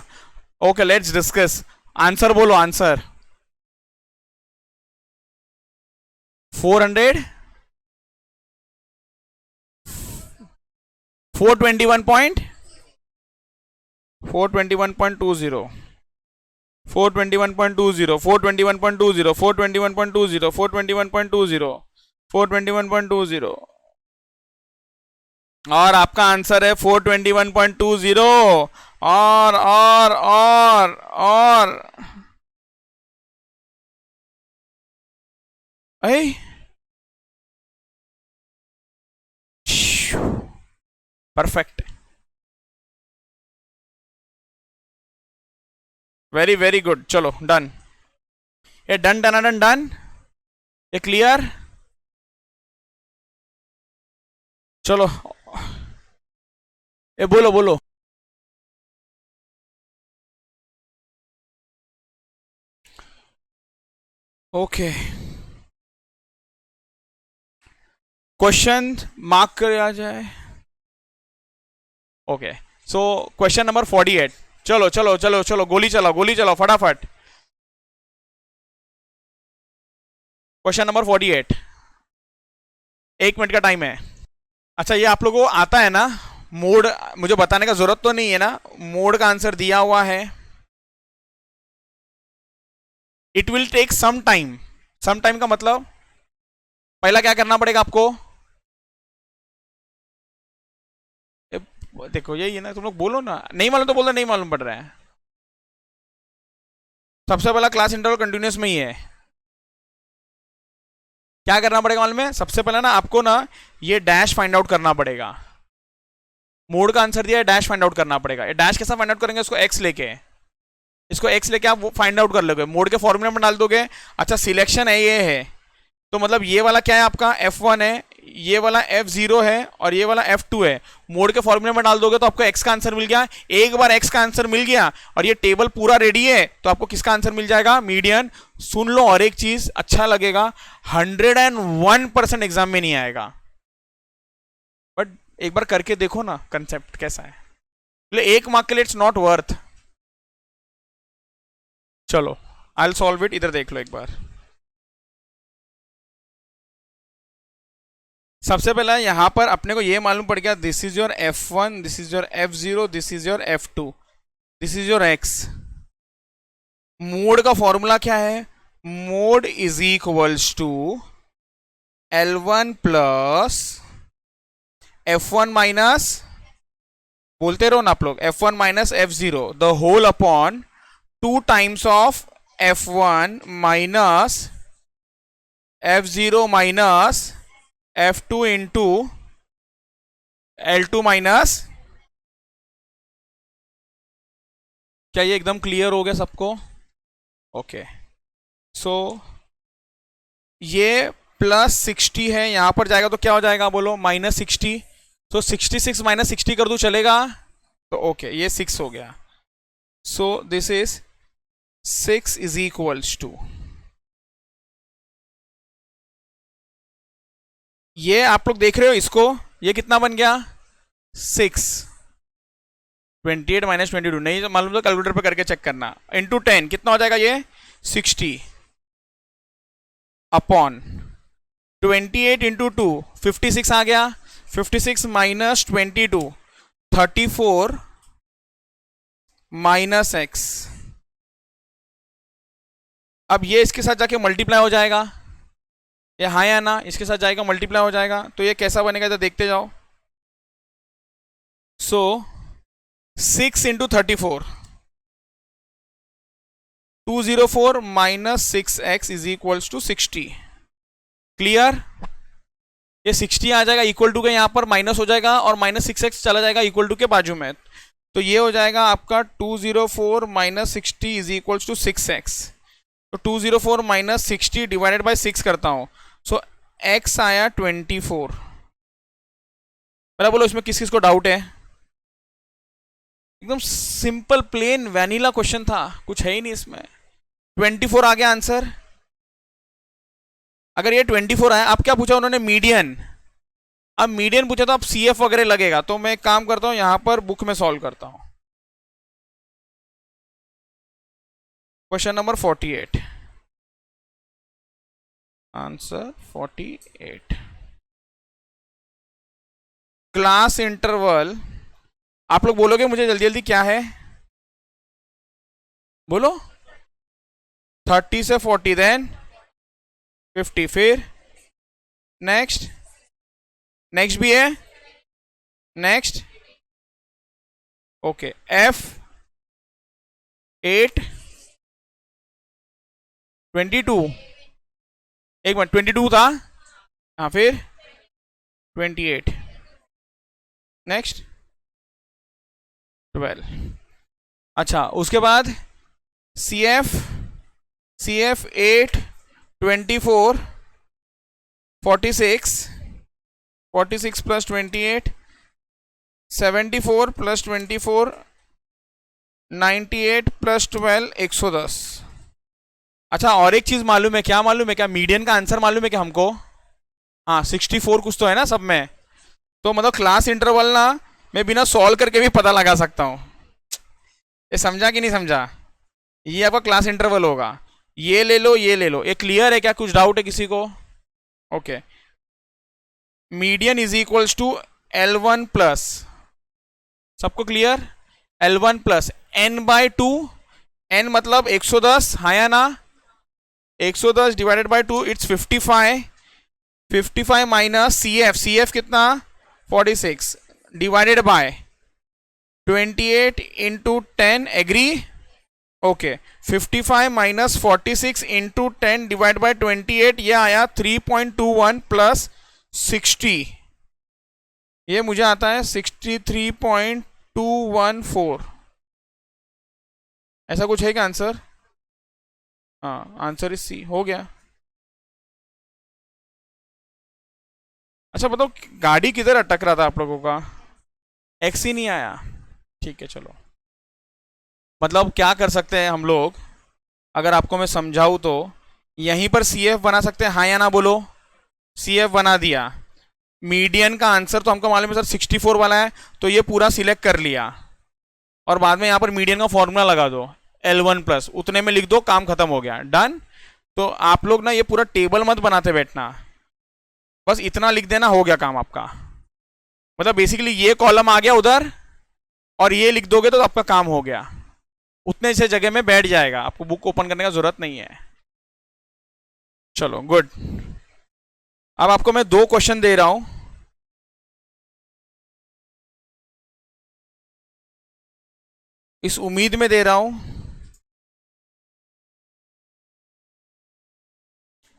Okay let's discuss. आंसर बोलो, आंसर 400 421.20 421.20 421.20 421.20 421.20 421.20 421.20 और आपका आंसर है 421.20। और परफेक्ट, वेरी वेरी गुड। चलो डन, ये डन डन डन डन, ये क्लियर। चलो ये बोलो बोलो। ओके क्वेश्चन मार्क कर आ जाए। Okay so question number 48। चलो चलो चलो चलो गोली चलाओ फटाफट। क्वेश्चन नंबर 48, 1 मिनट का टाइम है। अच्छा ये आप लोगों को आता है ना मोड? मुझे बताने का जरूरत तो नहीं है ना, मोड का आंसर दिया हुआ है। It will take some time. Some time का मतलब पहला क्या करना पड़ेगा आपको? देखो यही है ना, तुम लोग बोलो ना, नहीं मालूम तो बोलो नहीं मालूम पड़ रहा है। सबसे पहला क्लास इंटरवल कंटिन्यूस में ही है। क्या करना पड़ेगा मालूम है? सबसे पहले ना आपको ना ये डैश फाइंड आउट करना पड़ेगा। मोड का आंसर दिया है, डैश फाइंड आउट करना पड़ेगा। ये डैश कैसा फाइंड आउट करेंगे? इसको एक्स लेके आप फाइंड आउट कर लोगे, मोड के फॉर्मूले में डाल दोगे। अच्छा सिलेक्शन है ये है, तो मतलब ये वाला क्या है आपका F1 है, ये वाला F0 है और ये वाला F2 है। मोड के फॉर्मूले में डाल दोगे तो आपको x का आंसर मिल गया। एक बार x का आंसर मिल गया और ये टेबल पूरा रेडी है तो आपको किसका आंसर मिल जाएगा? मीडियन। सुन लो और एक चीज अच्छा लगेगा, 101% एग्जाम में नहीं आएगा, बट एक बार करके देखो ना कंसेप्ट कैसा है। 1 मार्क के लिए इट्स नॉट वर्थ। चलो आई विल सॉल्व इट, इधर देख लो एक बार। सबसे पहला यहां पर अपने को ये मालूम पड़ गया, this is your F1, this is your F0, this is your F2, this is your X। Mode का फॉर्मूला क्या है? Mode is equals to L1 plus F1 minus, बोलते रहो ना आप लोग, F1 minus F0 the whole upon 2 times of F1 minus F0 minus F2 into L2 minus. क्या ये एकदम क्लियर हो गया सबको? ओके सो ये प्लस 60 है, यहां पर जाएगा तो क्या हो जाएगा बोलो? माइनस 60। सो 66 माइनस 60 कर दूं चलेगा? तो ओके ये 6 हो गया। So this is 6 is equals to, ये आप लोग देख रहे हो इसको, ये कितना बन गया? 6। 28 माइनस 22 नहीं मालूम तो कैलकुलेटर पे करके चेक करना। इंटू 10 कितना हो जाएगा? ये 60 अपॉन 28 इंटू 2 56 आ गया। 56 माइनस 22 34 माइनस x। अब ये इसके साथ जाके मल्टीप्लाई हो जाएगा, ये हाँ या ना, इसके साथ जाएगा मल्टीप्लाई हो जाएगा, तो ये कैसा बनेगा तो देखते जाओ। So 6 into 34 204 minus 6x is equals to 60। Clear? ये 60 आ जाएगा इक्वल टू के यहां पर माइनस हो जाएगा और माइनस 6x चला जाएगा इक्वल टू के बाजू में, तो ये हो जाएगा आपका 204 minus 60 is equals to 6x। तो 204 माइनस 60 डिवाइडेड बाई 6 करता हूँ, सो x आया 24। मेरा बोलो इसमें किस किस को डाउट है? एकदम सिंपल प्लेन वैनिला क्वेश्चन था, कुछ है ही नहीं इसमें। 24 आ गया आंसर। अगर ये 24 आया, अब क्या पूछा उन्होंने? मीडियन। अब मीडियन पूछा तो अब CF वगैरह लगेगा, तो मैं एक काम करता हूं यहां पर बुक में सॉल्व करता हूं। Question number 48, answer 48। Class interval, आप लोग बोलोगे मुझे जल्दी जल्दी क्या है, बोलो। 30 से 40, देन 50, फिर नेक्स्ट, नेक्स्ट भी है, नेक्स्ट, ओके, F8 22, एक मिनट 22 था, हाँ, फिर 28, नेक्स्ट 12। अच्छा, उसके बाद CF 8 24 46 46 प्लस 28 74 प्लस 24 98 प्लस 12 110। अच्छा, और एक चीज मालूम है, क्या मालूम है? क्या मीडियन का आंसर मालूम है क्या हमको? हाँ, 64 कुछ तो है ना सब में। तो मतलब क्लास इंटरवल ना मैं बिना सॉल्व करके भी पता लगा सकता हूँ। ये समझा कि नहीं समझा? ये आपका क्लास इंटरवल होगा। ये ले लो, ये ले लो। ये क्लियर है क्या? कुछ डाउट है किसी को? Okay, median is equals to L1 plus, सबको clear? L1 plus n/2, n मतलब 110, हाँ या ना? 110 divided by 2, it's 55। 55 minus CF कितना? 46 divided by 28 into 10, agree? Okay, 55 minus 46 into 10 divide by 28, ये आया 3.21 प्लस 60, ये मुझे आता है 63.214। ऐसा कुछ है क्या आंसर? हाँ, आंसर इज सी, हो गया। अच्छा बताओ, गाड़ी किधर अटक रहा था आप लोगों का? एक्स ही नहीं आया? ठीक है, चलो। मतलब क्या कर सकते हैं हम लोग, अगर आपको मैं समझाऊं तो यहीं पर CF बना सकते हैं, हाँ या ना बोलो? CF बना दिया। मीडियन का आंसर तो हमको मालूम है सर 64 वाला है, तो ये पूरा सिलेक्ट कर लिया और बाद में यहाँ पर मीडियन का फॉर्मूला लगा दो, L1 प्लस, उतने में लिख दो, काम खत्म हो गया, डन। तो आप लोग ना ये पूरा टेबल मत बनाते बैठना, बस इतना लिख देना, हो गया काम आपका। मतलब बेसिकली ये कॉलम आ गया उधर और ये लिख दोगे तो आपका काम हो गया, उतने से जगह में बैठ जाएगा, आपको बुक ओपन करने का जरूरत नहीं है। चलो, गुड। अब आपको मैं 2 क्वेश्चन दे रहा हूं, इस उम्मीद में दे रहा हूं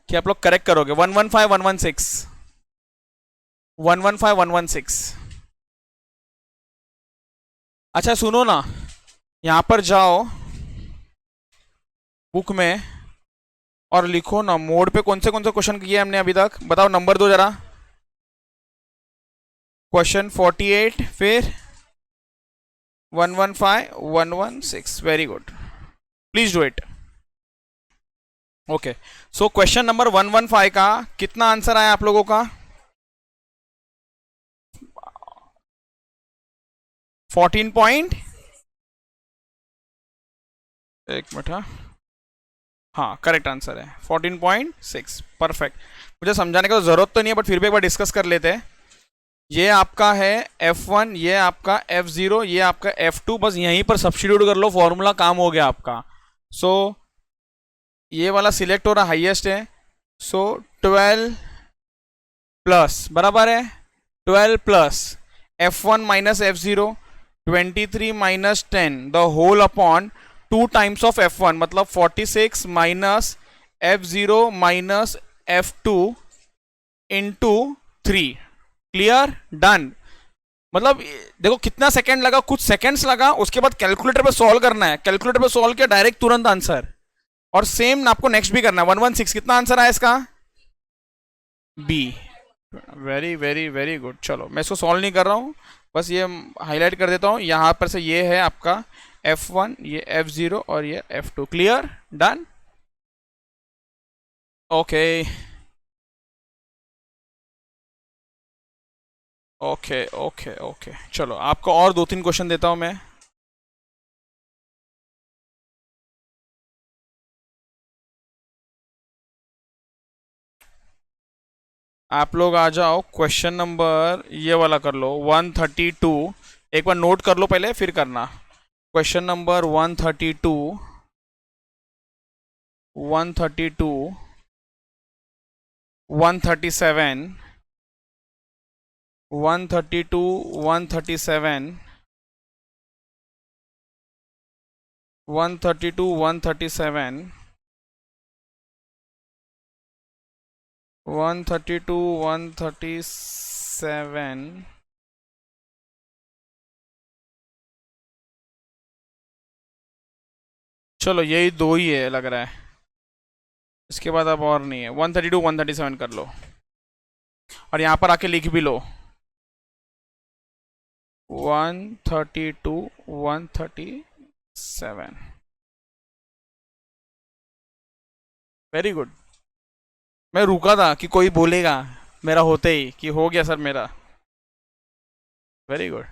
कि आप लोग करेक्ट करोगे। 115 116 115 116। अच्छा सुनो ना, यहां पर जाओ बुक में और लिखो ना मोड पे कौन से क्वेश्चन किए हमने अभी तक, बताओ, नंबर दो जरा। क्वेश्चन 48, फिर 115 116, very good, please do it. Okay, so question number 115 का कितना आंसर आया आप लोगों का? 14 पॉइंट, एक मिनट, हाँ करेक्ट आंसर है 14.6, परफेक्ट। मुझे समझाने का जरूरत तो नहीं है, बट फिर भी एक बार डिस्कस कर लेते हैं। ये आपका है F1, ये आपका F0, ये आपका F2, बस यहीं पर सब्स्टिट्यूट कर लो, फॉर्मूला, काम हो गया आपका। सो ये वाला सिलेक्ट हो रहा हाईएस्ट है, सो 12 प्लस बराबर है 12 plus F1 minus F0, 23 minus 10 the whole upon 2 times of F1, मतलब 46 minus F0 minus F2 into 3। Clear, done. मतलब देखो कितना सेकंड लगा, कुछ सेकंड्स लगा, उसके बाद कैलकुलेटर पे सॉल्व करना है, कैलकुलेटर पे सॉल्व किया, डायरेक्ट तुरंत आंसर, और सेम आपको नेक्स्ट भी करना है 116। कितना आंसर आया इसका? B. Very very very good. चलो मैं इसको सॉल्व नहीं कर रहा हूँ, बस ये हाईलाइट कर देता हूँ। यहाँ पर से ये है आपका F1, ये F0 और ये F2। Clear? Done? Okay okay okay okay. चलो आपको और 2-3 क्वेश्चन देता हूँ मैं। आप लोग आ जाओ, क्वेश्चन नंबर ये वाला कर लो 132। एक बार नोट कर लो पहले फिर करना। Question number 132, 132, 137, 132, 137, 132, 137, 132, 137। चलो यही दो ही है लग रहा है, इसके बाद अब और नहीं है। 132, 137 कर लो और यहाँ पर आके लिख भी लो 132, 137। Very good. मैं रुका था कि कोई बोलेगा मेरा होते ही कि हो गया सर मेरा। Very good.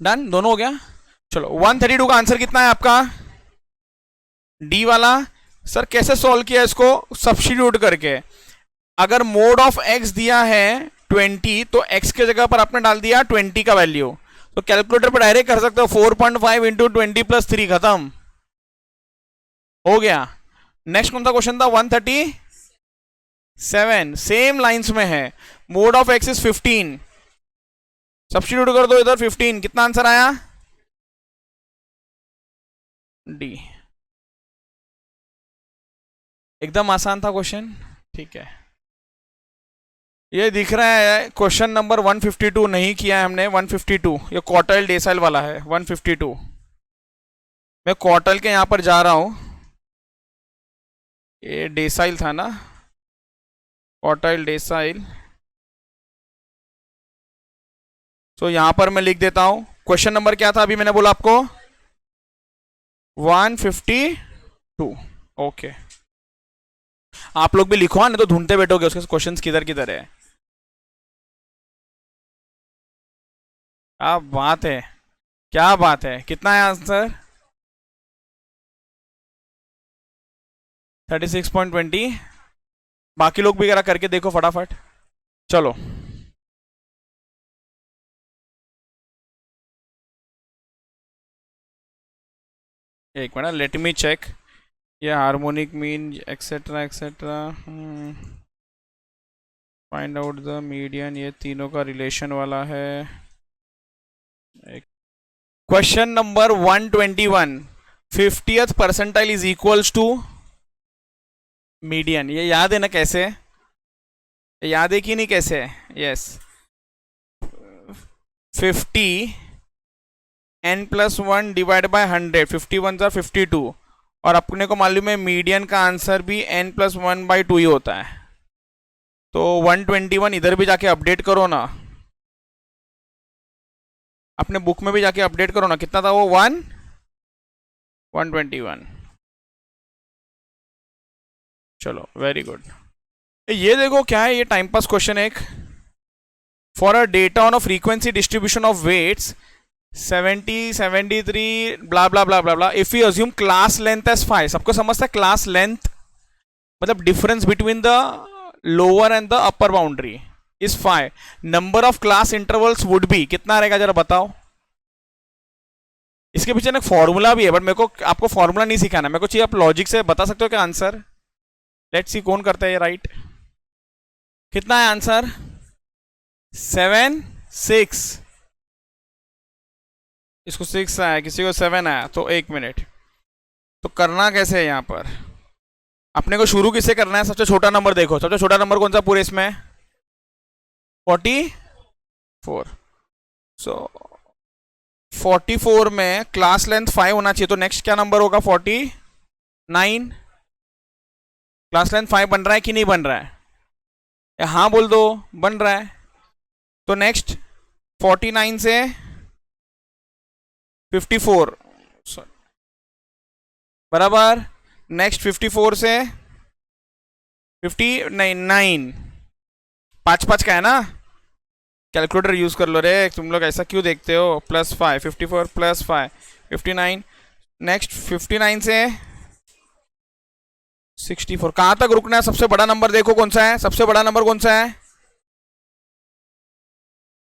डन, दोनों हो गया। चलो 132 का आंसर कितना है आपका? डी वाला। सर कैसे सॉल्व किया इसको? सब्स्टिट्यूट करके। अगर मोड ऑफ एक्स दिया है 20 तो एक्स के जगह पर आपने डाल दिया 20 का वैल्यू, तो कैलकुलेटर पर डायरेक्ट कर सकते हो 4.5 इंटू 20 प्लस 3, खत्म हो गया। नेक्स्ट कौन सा क्वेश्चन था? 137, सेम लाइंस में है। Mode of x is 15, substitute कर दो इधर 15। कितना आंसर आया? डी। एकदम आसान था क्वेश्चन, ठीक है। ये दिख रहा है क्वेश्चन नंबर 152 नहीं किया है हमने। 152 ये क्वार्टाइल डेसाइल वाला है। 152 मैं क्वार्टाइल के यहां पर जा रहा हूं। ये डेसाइल था ना, क्वार्टाइल डेसाइल। तो यहां पर मैं लिख देता हूं। क्वेश्चन नंबर क्या था अभी मैंने बोला आपको? 152। ओके, आप लोग भी लिखो, नहीं तो ढूंढते बैठोगे उसके क्वेश्चंस किधर किधर है। क्या बात है, क्या बात है। कितना है आंसर? 36.20। बाकी लोग भी जरा करके देखो फटाफट। चलो एक मिनट, लेट मी चेक। ये harmonic mean etcetera etcetera, find out the median, ये तीनों का रिलेशन वाला है। Question number 121, 50th percentile is equals to median. ये याद है ना कैसे? याद है कि नहीं कैसे? Yes, 50 n+1 divide by 100, 51 jar 52। और अपने को मालूम है मीडियन का आंसर भी n+1/2 ही होता है। तो 121 इधर भी जाके अपडेट करो ना, अपने बुक में भी जाके अपडेट करो ना। कितना था वो? 121। चलो वेरी गुड। ये देखो क्या है, ये टाइम पास क्वेश्चन है एक। For a data on a frequency distribution of weights 70, 73 blah blah blah blah blah, if you assume class length as 5। सबको समझता है क्लास लेंथ मतलब difference between the lower end the upper boundary is 5। Number of class intervals would be, कितना रहेगा जरा बताओ। इसके पीछे ना फॉर्मूला भी है, बट मेरे को आपको फॉर्मूला नहीं सिखाना, मेरे को चाहिए आप लॉजिक से बता सकते हो क्या आंसर। लेट्स सी कौन करता है ये राइट। कितना है आंसर? 7, 6। इसको 6 आया, किसी को 7 आया। तो एक मिनट, तो करना कैसे है यहाँ पर? अपने को शुरू किससे करना है? सबसे छोटा नंबर देखो, सबसे छोटा नंबर कौन सा पूरे इसमें? 44। सो 44 में क्लास लेंथ 5 होना चाहिए, तो नेक्स्ट क्या नंबर होगा? 49। क्लास लेंथ 5 बन रहा है कि नहीं बन रहा है? हाँ बोल दो, बन रहा है। तो नेक्स्ट 49 से 54 बराबर, नेक्स्ट 54 से 59, 5 का है ना? कैलकुलेटर यूज कर लो रे, तुम लोग ऐसा क्यों देखते हो? +5, 54 +5 59। नेक्स्ट 59 से 64। कहां तक रुकना है? सबसे बड़ा नंबर देखो कौन सा है, सबसे बड़ा नंबर कौन सा है?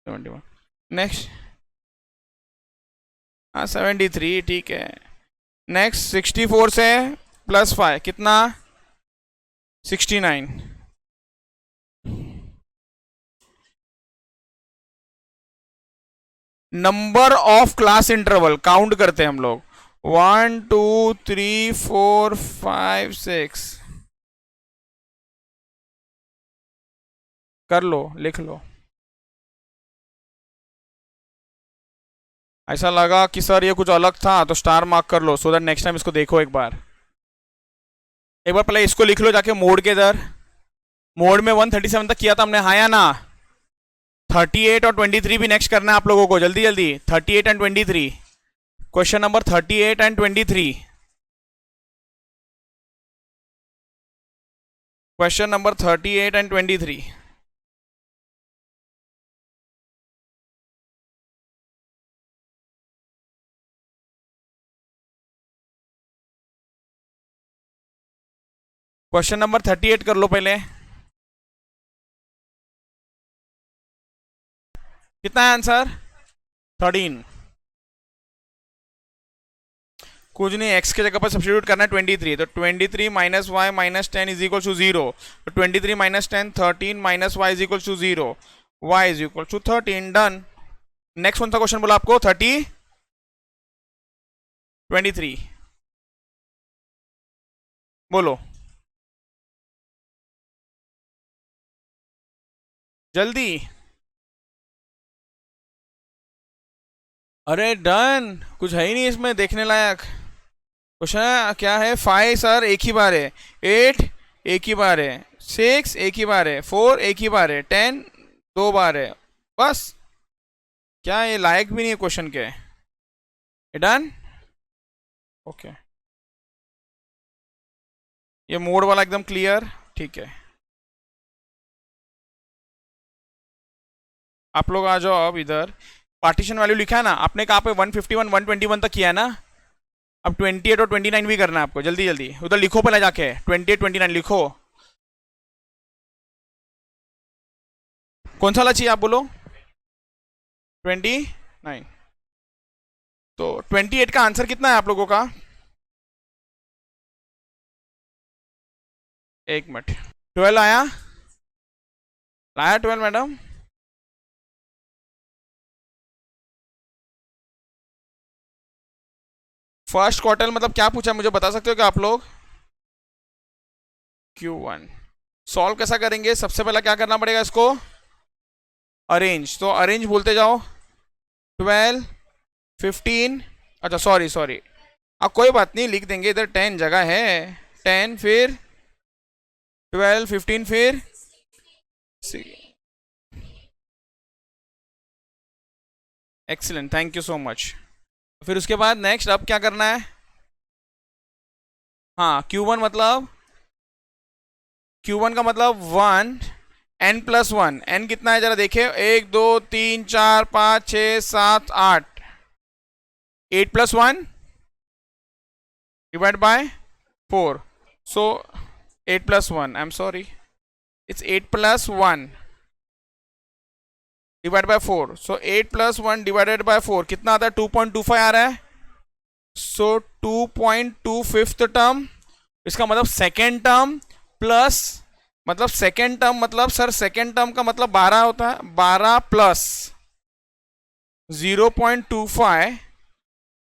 71। नेक्स्ट 73, ठीक है। नेक्स्ट 64 से +5 कितना? 69। Number of class interval count करते हैं हम लोग। 1 2 3 4 5 6। कर लो, लिख लो। ऐसा लगा कि सर ये कुछ अलग था तो स्टार मार्क कर लो, सो दैट नेक्स्ट टाइम इसको देखो एक बार। पहले इसको लिख लो जाके मोड के इधर। मोड में 137 तक किया था हमने, हाँ या ना? 38 और 23 भी नेक्स्ट करना है आप लोगों को, जल्दी जल्दी। 38 and 23, question number 38 and 23। Question number 38 and 23। Question number 38 कर लो पहले। कितना है आंसर? 13। कुछ नहीं, x के जगह पर सब्स्टिट्यूट करना है 23, तो 23 minus y minus 10 is equal to 0। तो 23 minus 10 13 minus y is equal to 0, y is equal to 13। Done. Next कौन सा क्वेश्चन बोला आपको? 23 बोलो जल्दी। अरे डन, कुछ है ही नहीं इसमें देखने लायक। क्वेश्चन क्या है? 5 सर एक ही बार है, 8 एक ही बार है, 6 एक ही बार है, 4 एक ही बार है, 10 2 बार है, बस। क्या ये लायक भी नहीं है क्वेश्चन के? डन। ओके, ये मोड वाला एकदम क्लियर, ठीक है। आप लोग आ जाओ अब इधर। पार्टीशन वैल्यू लिखा है ना आपने, कहाँ पे? 151 121 तक किया है ना? अब 28 और 29 भी करना है आपको, जल्दी जल्दी उधर लिखो पहले जाके, 28 29 लिखो। कौन सा वाला चाहिए आप बोलो? 29। तो 28 का आंसर कितना है आप लोगों का? एक मिनट, 12 आया? लाया 12 मैडम? फर्स्ट क्वार्टर मतलब क्या पूछा मुझे बता सकते हो क्या आप लोग? Q1 सॉल्व कैसा करेंगे? सबसे पहला क्या करना पड़ेगा इसको? अरेंज, तो अरेंज बोलते जाओ। 12 15, अच्छा सॉरी सॉरी, अब कोई बात नहीं, लिख देंगे इधर, 10 जगह है। 10 फिर 12 15 फिर excellent, thank you so much. फिर उसके बाद नेक्स्ट अब क्या करना है? हाँ Q1 मतलब, Q1 का मतलब 1 n+1। n कितना है जरा देखे? 1 2 3 4 5 6 7 8, 8+1 divide by 4, so 8+1, I am sorry, it's 8+1 divide by 4, so 8+1 divided by 4 कितना आता है? 2.25 आ रहा है। सो 2.25 टर्म, इसका मतलब सेकेंड टर्म प्लस, मतलब सेकेंड टर्म मतलब सर सेकेंड टर्म का मतलब 12 होता है, 12 प्लस 0.25,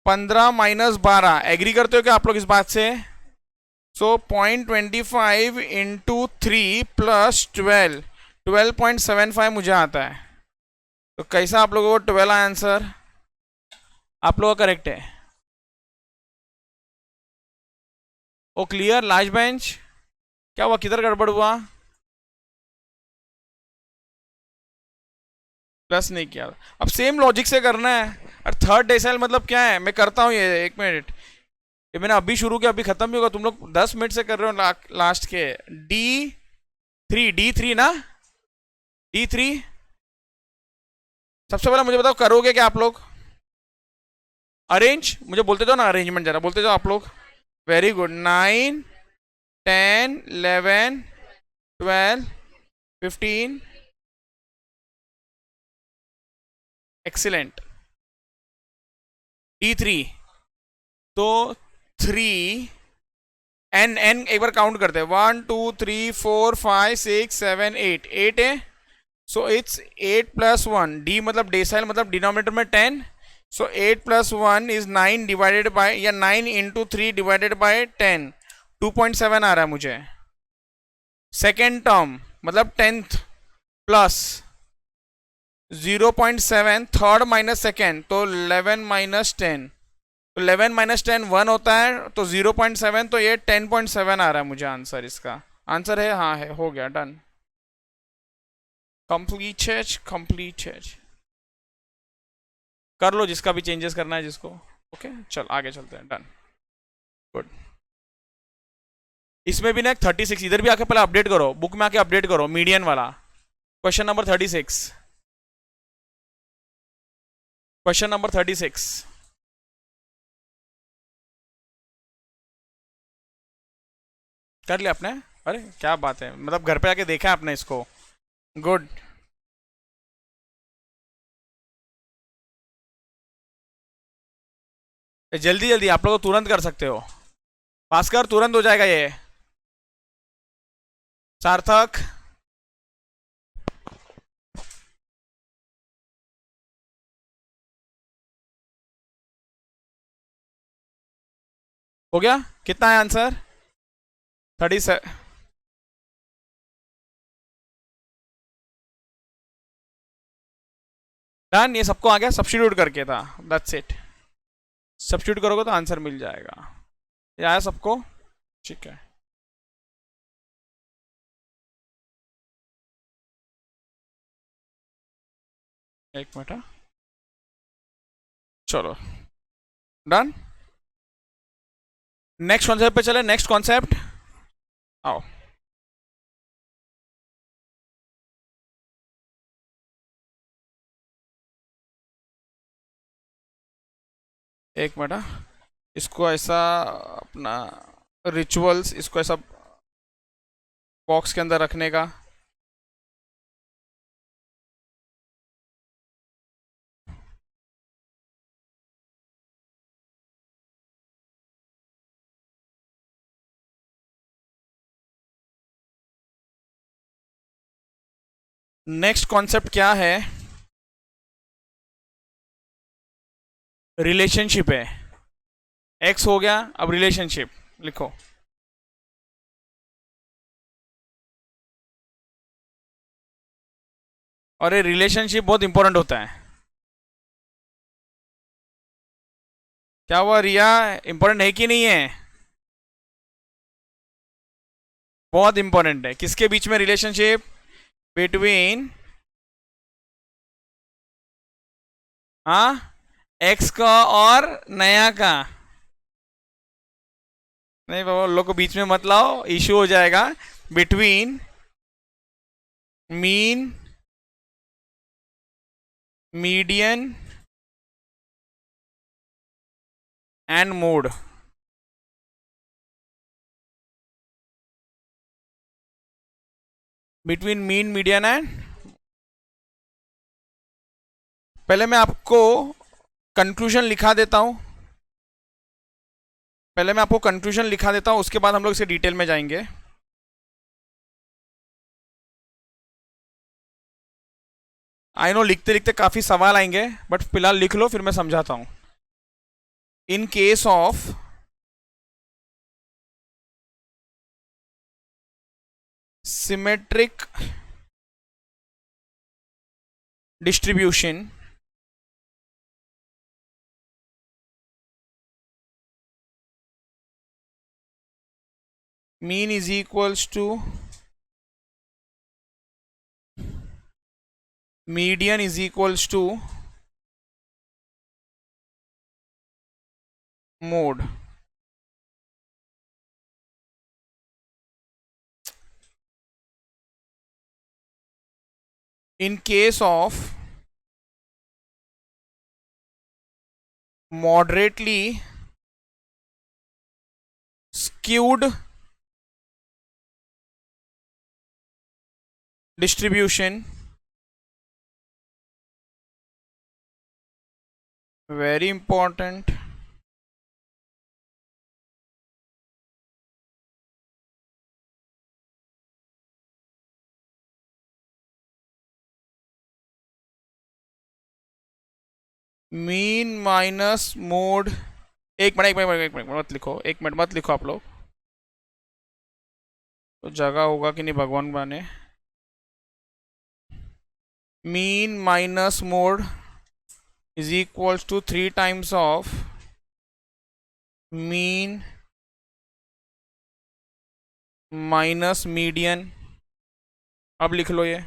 15 माइनस 12। एग्री करते हो क्या आप लोग इस बात से? सो 0.25 इंटू 3 प्लस 12.75 मुझे आता है। तो कैसा आप लोगों को 12 आया आंसर? आप लोगों का करेक्ट है। Oh clear last bench? क्या हुआ, किधर गड़बड़ हुआ? प्लस नहीं किया। अब सेम लॉजिक से करना है। और थर्ड डेसिमल मतलब क्या है, मैं करता हूँ ये, एक मिनट। ये मैंने अभी शुरू किया, अभी खत्म भी होगा। तुम लोग 10 मिनट से कर रहे हो लास्ट के। डी थ्री ना, D3। सबसे पहले मुझे बताओ करोगे क्या आप लोग? अरेंज मुझे बोलते जाओ ना, अरेंजमेंट जरा बोलते जाओ आप लोग। Very good. 9, 10, 11, 12, 15। एक्सीलेंट। D3 तो 3 एन एक बार काउंट करते हैं। 1 2 3 4 5 6 7 8 8 है। So it's 8 plus 1। डी मतलब डेसाइल मतलब डिनोमिनेटर में 10। सो 8 प्लस 1 इज 9 डिवाइडेड बाय, या 9 इंटू 3 डिवाइडेड बाय 10। 2.7 आ रहा है मुझे। सेकेंड टर्म मतलब 10th plus 0.7, third minus second, तो 11 माइनस 10। तो 11 माइनस 10 1 होता है, तो 0.7, तो ये 10.7 आ रहा है मुझे आंसर। इसका आंसर है, हाँ है, हो गया, डन। कंप्लीटेड। कर लो जिसका भी चेंजेस करना है जिसको। ओके चल आगे चलते हैं, डन, गुड। इसमें भी ना 36, इधर भी आके पहले अपडेट करो, बुक में आके अपडेट करो, मीडियन वाला। Question number 36, question number 36। कर लिया आपने? अरे क्या बात है, मतलब घर पे आके देखा है आपने इसको, गुड। जल्दी जल्दी आप लोग तुरंत कर सकते हो, भास्कर तुरंत हो जाएगा ये। सार्थक, हो गया? कितना है आंसर? 37। डन, ये सबको आ गया, सब्स्टिट्यूट करके था, दैट्स इट। सब्स्टिट्यूट करोगे तो आंसर मिल जाएगा। ये आया सबको? ठीक है, एक मिनट, चलो डन। नेक्स्ट कॉन्सेप्ट पे चले, नेक्स्ट कॉन्सेप्ट आओ। एक मिनट, इसको ऐसा अपना रिचुअल्स, इसको ऐसा बॉक्स के अंदर रखने का। नेक्स्ट कॉन्सेप्ट क्या है? रिलेशनशिप है। एक्स हो गया, अब रिलेशनशिप लिखो। और ये रिलेशनशिप बहुत इंपॉर्टेंट होता है। क्या हुआ रिया, इंपॉर्टेंट है कि नहीं है? बहुत इंपॉर्टेंट है। किसके बीच में रिलेशनशिप? बिटवीन, हाँ, एक्स का और नया का। नहीं बाबा, लोग को बीच में मत लाओ, इश्यू हो जाएगा। Between mean, median and mode. Between mean, median and, पहले मैं आपको कंक्लूजन लिखा देता हूं। पहले मैं आपको कंक्लूजन लिखा देता हूं, उसके बाद हम लोग इसे डिटेल में जाएंगे। आई नो लिखते लिखते काफी सवाल आएंगे, बट फिलहाल लिख लो, फिर मैं समझाता हूं। In case of symmetric distribution mean is equals to median is equals to mode. In case of moderately skewed distribution, very important, mean minus mode. एक मिनट मत लिखो, एक मिनट मत लिखो आप लोग, तो जगह होगा कि नहीं भगवान बने। Mean minus mode is equals to 3 times of mean minus median. अब लिख लो ये,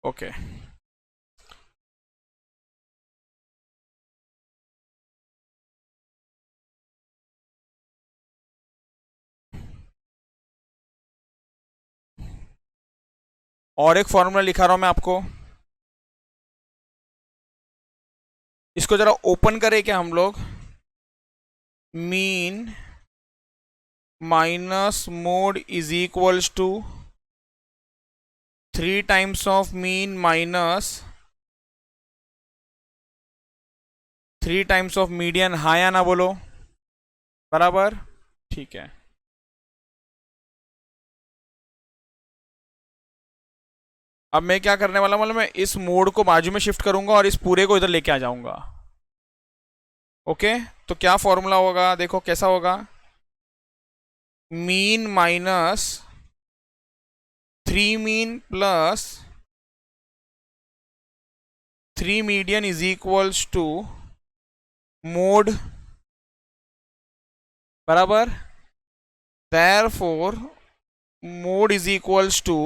ओके। और एक फॉर्मूला लिखा रहा हूं मैं आपको, इसको जरा ओपन करें क्या हम लोग। Mean minus mode is equals to 3 times of mean minus 3 times of median. हाँ या ना बोलो, बराबर, ठीक है। अब मैं क्या करने वाला, मतलब मैं इस मोड को बाजू में शिफ्ट करूंगा और इस पूरे को इधर लेके आ जाऊंगा। ओके, तो क्या फॉर्मूला होगा, देखो कैसा होगा। Mean minus 3 mean plus 3 median is equals to mode, बराबर। therefore mode is equals to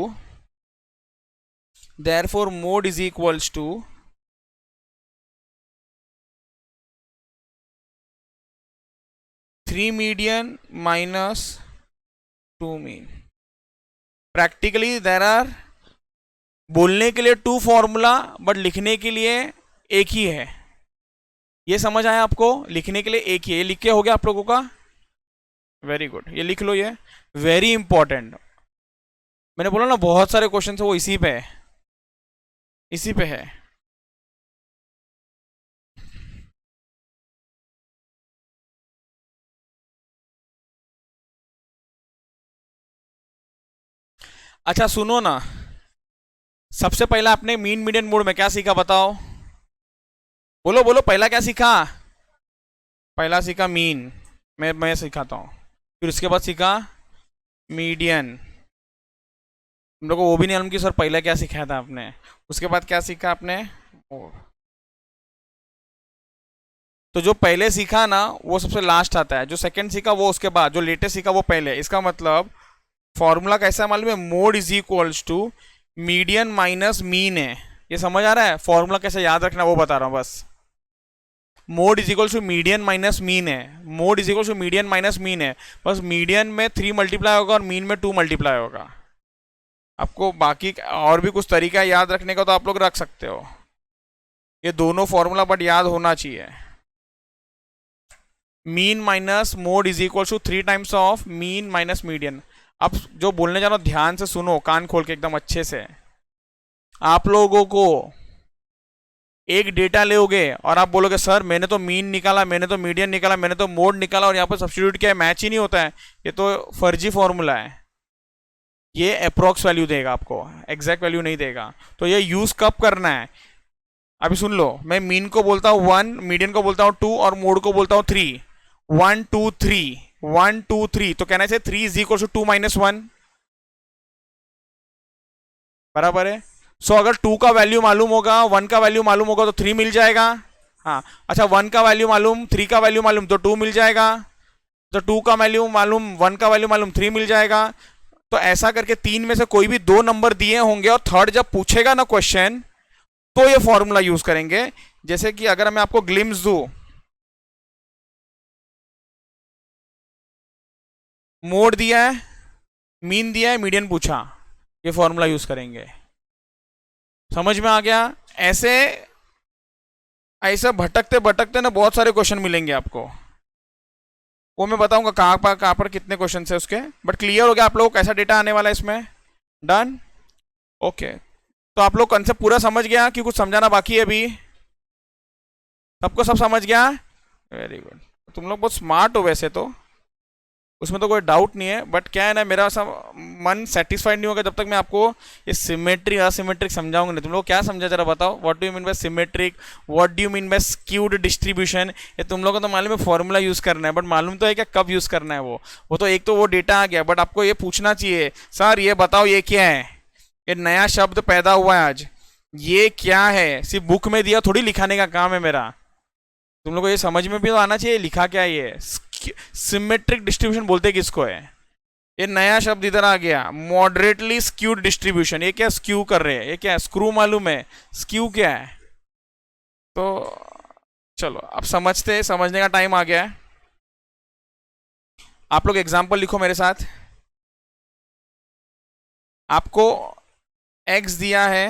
mode is equals to 3 median minus 2 mean। Practically there are, बोलने के लिए 2 फॉर्मूला बट लिखने के लिए एक ही है। ये समझ आया आपको, लिखने के लिए एक ही है। ये लिख के हो गया आप लोगों का, वेरी गुड, ये लिख लो, ये वेरी इंपॉर्टेंट। मैंने बोला ना बहुत सारे क्वेश्चन है वो इसी पे है, इसी पे है। अच्छा सुनो ना, सबसे पहला आपने मीन मीडियन मोड में क्या सीखा बताओ, बोलो बोलो, पहला क्या सीखा। पहला सीखा मीन, मैं सिखाता हूँ। फिर उसके बाद सीखा मीडियन। हम लोग को वो भी नहीं मालूम कि सर पहला क्या सिखाया था आपने। उसके बाद क्या सीखा आपने, तो जो पहले सीखा ना वो सबसे लास्ट आता है, जो सेकंड सीखा वो उसके बाद, जो लेटेस्ट सीखा वो पहले। इसका मतलब फॉर्मूला कैसा है मालूम है, mode is equals to median minus mean है। ये समझ आ रहा है, फॉर्मूला कैसे याद रखना वो बता रहा हूँ बस। Mode is equals to median minus mean है, mode is equals to median minus mean है। बस मीडियन में 3 मल्टीप्लाई होगा और मीन में 2 मल्टीप्लाई होगा। आपको बाकी और भी कुछ तरीका याद रखने का तो आप लोग रख सकते हो, ये दोनों फॉर्मूला बट याद होना चाहिए। Mean minus mode is equal to 3 times of mean minus median. अब जो बोलने जा रहा हूं ध्यान से सुनो, कान खोल के एकदम अच्छे से। आप लोगों को एक डेटा लोगे और आप बोलोगे सर मैंने तो मीन निकाला, मैंने तो मीडियन निकाला, मैंने तो मोड निकाला और यहाँ पर सब्स्टिट्यूट किया है, मैच ही नहीं होता है, ये तो फर्जी फॉर्मूला है। ये अप्रोक्स वैल्यू देगा आपको, एग्जैक्ट वैल्यू नहीं देगा। तो ये यूज कब करना है, अभी सुन लो। मैं मीन को बोलता हूँ 1, मीडियन को बोलता हूँ 2 और मोड को बोलता हूँ 3। 1 2 3, 1 2 3, तो कहना चाहिए 3 इज इक्वल टू 2 माइनस 1, बराबर है। सो अगर 2 का वैल्यू मालूम होगा, 1 का वैल्यू मालूम होगा तो 3 मिल जाएगा। हाँ अच्छा, 1 का वैल्यू मालूम, 3 का वैल्यू मालूम तो 2 मिल जाएगा। तो 2 का वैल्यू मालूम, 1 का वैल्यू मालूम, 3 मिल जाएगा। तो ऐसा करके 3 में से कोई भी 2 नंबर दिए होंगे और थर्ड जब पूछेगा ना क्वेश्चन, तो ये फॉर्मूला यूज करेंगे। जैसे कि अगर मैं आपको ग्लिम्स दूं, मोड दिया है, मीन दिया है, मीडियन पूछा, ये फॉर्मूला यूज करेंगे। समझ में आ गया? ऐसे ऐसा भटकते भटकते ना बहुत सारे क्वेश्चन मिलेंगे आपको, वो मैं बताऊंगा कहाँ पर कितने क्वेश्चन है उसके। बट क्लियर हो गया आप लोग कैसा डेटा आने वाला है इसमें? Done, okay. तो आप लोग कंसेप्ट पूरा समझ गया कि कुछ समझाना बाकी है अभी? सबको सब समझ गया? Very good. तुम लोग बहुत स्मार्ट हो वैसे तो, उसमें तो कोई डाउट नहीं है। बट क्या है ना, मेरा सब मन सेटिस्फाइड नहीं होगा जब तक मैं आपको ये सिमेट्रिक असिमेट्रिक समझाऊंगा नहीं। तुम लोग क्या समझा जरा बताओ, what do you mean by symmetric, what do you mean by skewed distribution? ये तुम लोगों को तो मालूम है फॉर्मूला यूज करना है, बट मालूम तो है क्या कब यूज करना है वो तो एक तो वो डेटा आ गया, बट आपको ये पूछना चाहिए सर ये बताओ ये क्या है, ये नया शब्द पैदा हुआ है आज, ये क्या है? सिर्फ बुक में दिया थोड़ी लिखाने का काम है मेरा, तुम लोग को ये समझ में भी तो आना चाहिए लिखा क्या है ये। सिमेट्रिक डिस्ट्रीब्यूशन बोलते किसको है? ये नया शब्द इधर आ गया, मॉडरेटली स्क्यूड डिस्ट्रीब्यूशन। ये क्या स्क्यू कर रहे हैं, ये क्या स्क्रू मालूम है, स्क्यू क्या है? तो चलो अब समझने का टाइम आ गया है। आप लोग एग्जांपल लिखो मेरे साथ। आपको x दिया है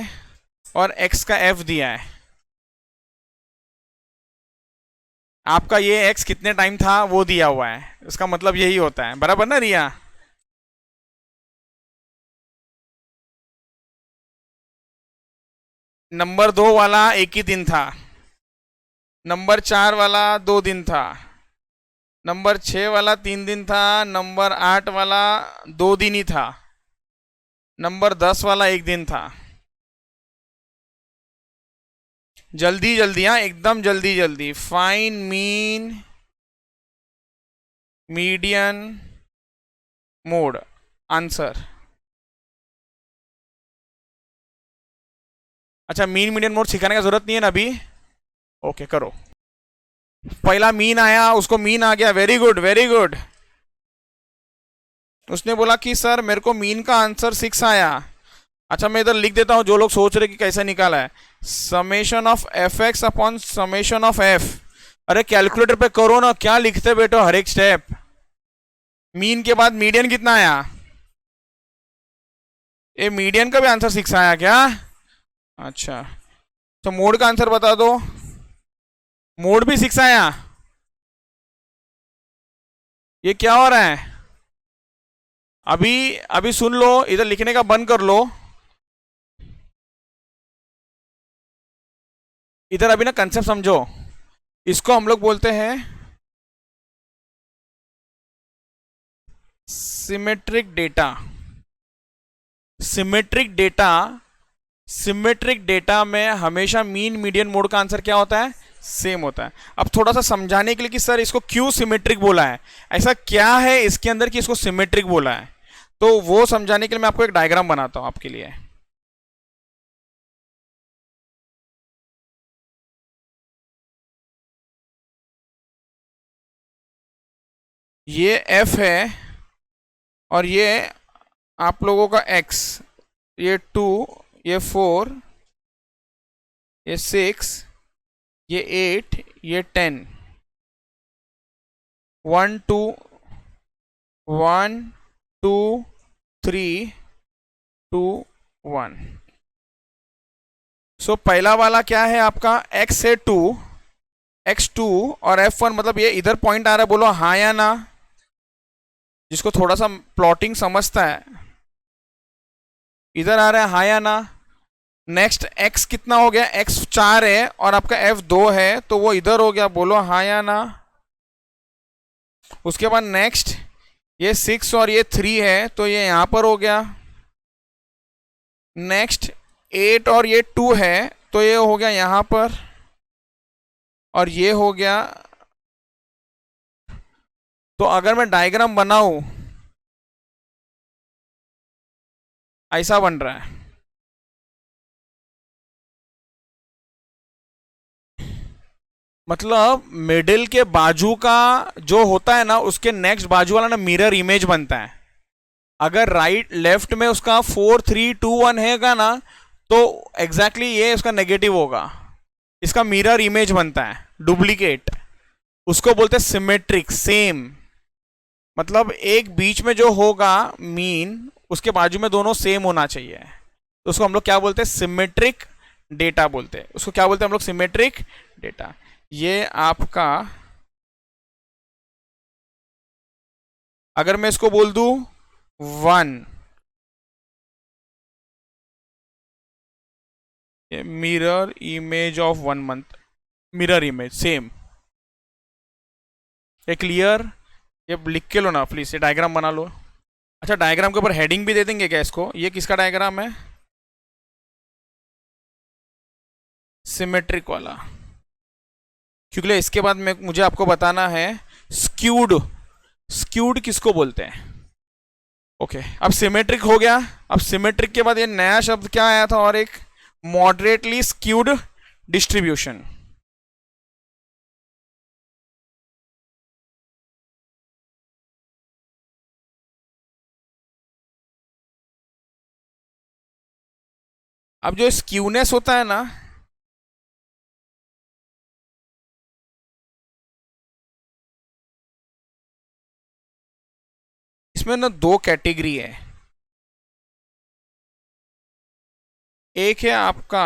और x का f दिया है। आपका ये x कितने टाइम था वो दिया हुआ है, इसका मतलब यही होता है, बराबर ना रिया? नंबर 2 वाला एक ही दिन था, नंबर 4 वाला 2 दिन था, नंबर 6 वाला 3 दिन था, नंबर 8 वाला 2 दिन ही था, नंबर 10 वाला 1 दिन था। जल्दी जल्दी, हाँ एकदम जल्दी जल्दी। Fine mean median mode answer. अच्छा मीन मीडियन मोड सिखाने का जरूरत नहीं है ना अभी? ओके करो। पहला मीन आया, उसको मीन आ गया, वेरी गुड वेरी गुड। उसने बोला कि सर मेरे को मीन का आंसर 6 आया। अच्छा मैं इधर लिख देता हूं, जो लोग सोच रहे कि कैसे निकाला है, summation of F x upon summation of F. अरे कैलकुलेटर पे करो ना, क्या लिखते बेटो हर एक स्टेप। मीन के बाद मीडियन कितना आया? ये मीडियन का भी आंसर 6 आया क्या? अच्छा तो मोड का आंसर बता दो। मोड भी 6 आया? ये क्या हो रहा है? अभी अभी सुन लो, इधर लिखने का बंद कर लो। इधर अभी ना कंसेप्ट समझो। इसको हम लोग बोलते हैं symmetric data. Symmetric data, symmetric data में हमेशा मीन मीडियन मोड का आंसर क्या होता है? सेम होता है। अब थोड़ा सा समझाने के लिए कि सर इसको क्यों सिमेट्रिक बोला है, ऐसा क्या है इसके अंदर कि इसको सिमेट्रिक बोला है, तो वो समझाने के लिए मैं आपको एक डायग्राम बनाता हूं आपके लिए। ये f है और ये आप लोगों का x, ये 2, ये 4, ये 6, ये 8, ये 10। 1 2 1 2 3 2 1। सो पहला वाला क्या है आपका? x है 2, x2 और f1, मतलब ये इधर पॉइंट आ रहा है, बोलो हाँ या ना। जिसको थोड़ा सा प्लॉटिंग समझता है, इधर आ रहा है हाँ या ना। नेक्स्ट x कितना हो गया? x 4 है और आपका f 2 है, तो वो इधर हो गया, बोलो हाँ या ना। उसके बाद नेक्स्ट ये 6 और ये 3 है, तो ये यहां पर हो गया। नेक्स्ट 8 और ये 2 है, तो ये हो गया यहां पर, और ये हो गया। तो अगर मैं डायग्राम बनाऊं, ऐसा बन रहा है। मतलब मिडिल के बाजू का जो होता है ना, उसके नेक्स्ट बाजू वाला ना मिरर इमेज बनता है। अगर राइट लेफ्ट में उसका 4 3 2 1 हैगा ना, तो एग्जैक्टली ये उसका नेगेटिव होगा, इसका मिरर इमेज बनता है, डुप्लीकेट। उसको बोलते हैं सिमेट्रिक, सेम। मतलब एक बीच में जो होगा मीन, उसके बाजू में दोनों सेम होना चाहिए, तो उसको हम लोग क्या बोलते हैं, सिमेट्रिक डेटा बोलते हैं। उसको क्या बोलते हैं हम लोग, सिमेट्रिक डेटा। ये आपका, अगर मैं इसको बोल दूं 1, mirror image of 1 month, mirror image same. ये क्लियर? ये लिख के लो ना प्लीज, ये डायग्राम बना लो। अच्छा, डायग्राम के ऊपर हेडिंग भी दे देंगे क्या इसको? ये किसका डायग्राम है? सिमेट्रिक वाला। क्योंकि इसके बाद में मुझे आपको बताना है स्क्यूड। स्क्यूड किसको बोलते हैं? ओके, अब सिमेट्रिक हो गया। अब सिमेट्रिक के बाद ये नया शब्द क्या आया था, और एक मॉडरेटली स्क्यूड डिस्ट्रीब्यूशन। अब जो स्क्यूनेस होता है ना, इसमें ना दो कैटेगरी है। एक है आपका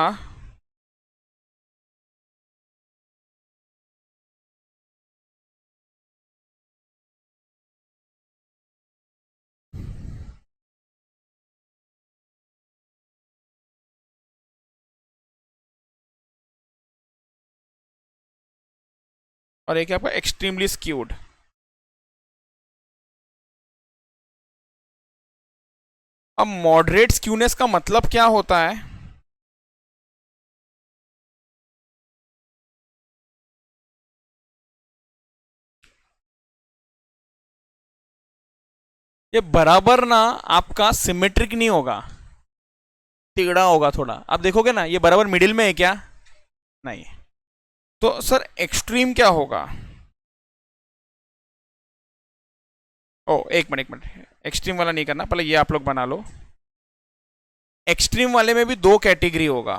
और एक है आपका एक्सट्रीमली स्क्यूड। अब मॉडरेट स्क्यूनेस का मतलब क्या होता है? ये बराबर ना आपका सिमेट्रिक नहीं होगा, टेढ़ा होगा थोड़ा। आप देखोगे ना, ये बराबर मिडिल में है क्या? नहीं। तो सर एक्सट्रीम क्या होगा? ओ एक मिनट एक मिनट, एक्सट्रीम वाला नहीं करना, पहले ये आप लोग बना लो। एक्सट्रीम वाले में भी दो कैटेगरी होगा।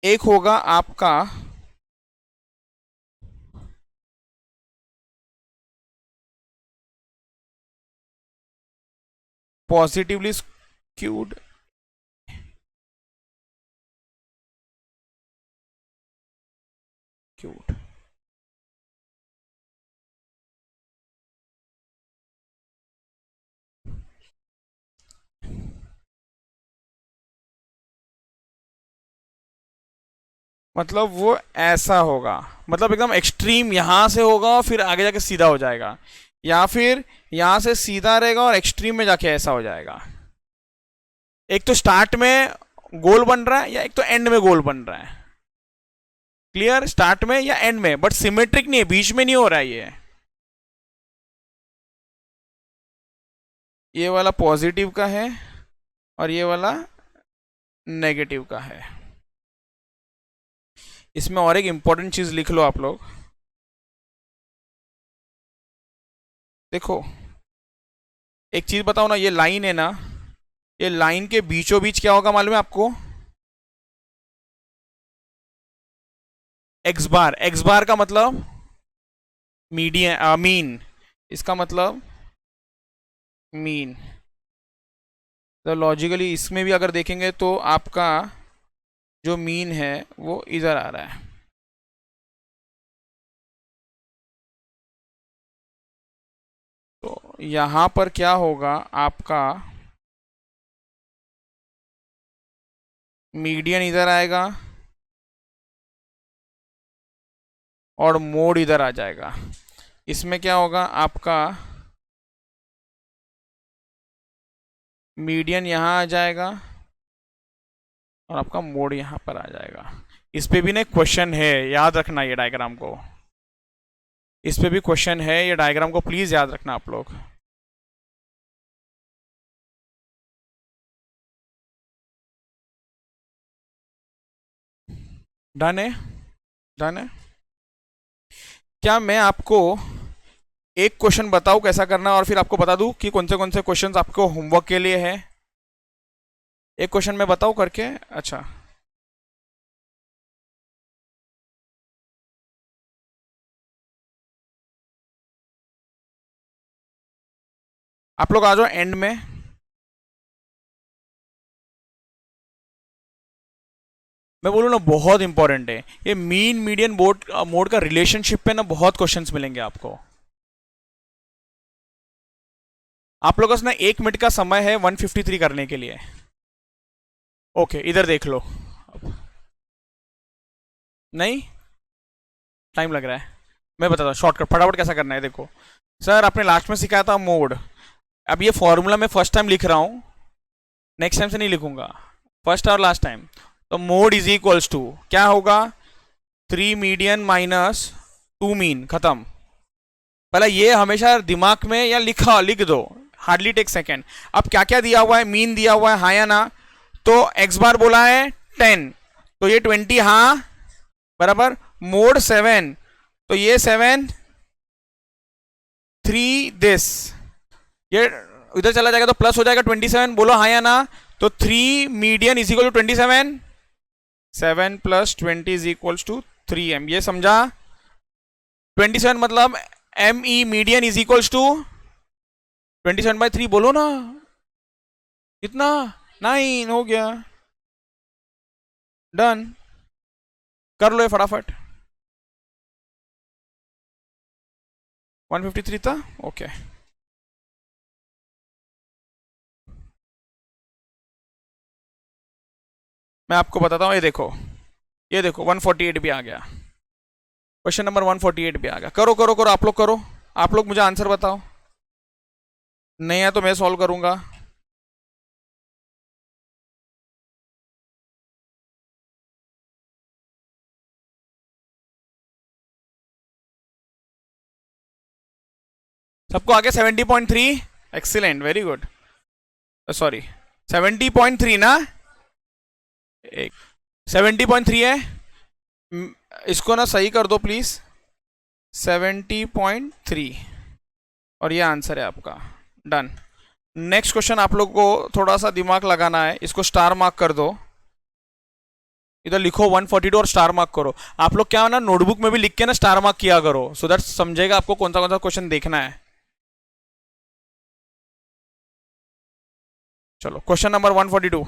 एक होगा आपका पॉजिटिवली स्क्यूड, क्यूड। मतलब वो ऐसा होगा, मतलब एकदम एक्सट्रीम यहां से होगा और फिर आगे जाके सीधा हो जाएगा, या फिर यहां से सीधा रहेगा और एक्सट्रीम में जाके ऐसा हो जाएगा। एक तो स्टार्ट में गोल बन रहा है, या एक तो एंड में गोल बन रहा है। क्लियर? स्टार्ट में या एंड में, बट सिमेट्रिक नहीं है, बीच में नहीं हो रहा है ये वाला पॉजिटिव का है और ये वाला नेगेटिव का है। इसमें और एक इंपॉर्टेंट चीज लिख लो आप लोग, देखो एक चीज बताओ ना, ये लाइन है ना, ये लाइन के बीचों बीच क्या होगा मालूम है आपको? एक्स बार। एक्स बार का मतलब मीडियन, मीन। इसका मतलब मीन। तो लॉजिकली इसमें भी अगर देखेंगे तो आपका जो मीन है वो इधर आ रहा है। तो यहां पर क्या होगा आपका, मीडियन इधर आएगा और मोड इधर आ जाएगा। इसमें क्या होगा, आपका मीडियन यहाँ आ जाएगा और आपका मोड यहाँ पर आ जाएगा। इस पे भी ना क्वेश्चन है, याद रखना ये डायग्राम को। इस पे भी क्वेश्चन है, ये डायग्राम को प्लीज याद रखना आप लोग। डन है, डन है। क्या मैं आपको एक क्वेश्चन बताऊं कैसा करना है और फिर आपको बता दूं कि कौन से क्वेश्चंस आपको होमवर्क के लिए है? एक क्वेश्चन मैं बताऊं करके? अच्छा, आप लोग आ जाओ एंड में। मैं बोलूँ ना, बहुत इंपॉर्टेंट है ये मीन मीडियन बोर्ड मोड का रिलेशनशिप पे ना, बहुत क्वेश्चंस मिलेंगे आपको। आप लोगों से ना 1 मिनट का समय है 153 करने के लिए। ओके, इधर देख लो। नहीं, टाइम लग रहा है। मैं बताता हूँ शॉर्टकट, फटाफट कैसा करना है। देखो सर, आपने लास्ट में सिखाया था मोड। अब ये फॉर्मूला मैं फर्स्ट टाइम लिख रहा हूँ, नेक्स्ट टाइम से नहीं लिखूंगा, फर्स्ट और लास्ट टाइम। तो मोड इज इक्वल्स टू क्या होगा, 3 मीडियन माइनस 2 मीन, खत्म। पहले ये हमेशा दिमाग में या लिख दो, हार्डली टेक सेकेंड। अब क्या क्या दिया हुआ है, मीन दिया हुआ है हाँ या ना, तो एक्स बार बोला है 10, तो ये 20 हाँ बराबर। मोड 7, तो ये 7 3 दिस, ये इधर चला जाएगा तो प्लस हो जाएगा 27, बोलो हाँ या ना। तो 3 median is equal to 27, 7 + 20 is equal to 3m, ये समझा? 27 मतलब M E median is equals to 27/3, बोलो ना कितना, 9 हो गया। डन, कर लो ये फटाफट। 153 था, ओके। मैं आपको बताता हूँ, ये देखो 148 भी आ गया, क्वेश्चन नंबर 148 भी आ गया। करो करो करो, आप लोग करो, आप लोग मुझे आंसर बताओ। नहीं है तो मैं सॉल्व करूंगा। सबको आगे 70.3, एक्सीलेंट, वेरी गुड। सॉरी, 70.3 ना, एक 70.3 है। इसको ना सही कर दो प्लीज, 70.3, और ये आंसर है आपका। डन। नेक्स्ट क्वेश्चन आप लोग को थोड़ा सा दिमाग लगाना है, इसको स्टार मार्क कर दो। इधर लिखो 142 और स्टार मार्क करो। आप लोग क्या ना नोटबुक में भी लिख के ना स्टार मार्क किया करो, सो दैट समझेगा आपको कौन सा क्वेश्चन देखना है। चलो question number 142,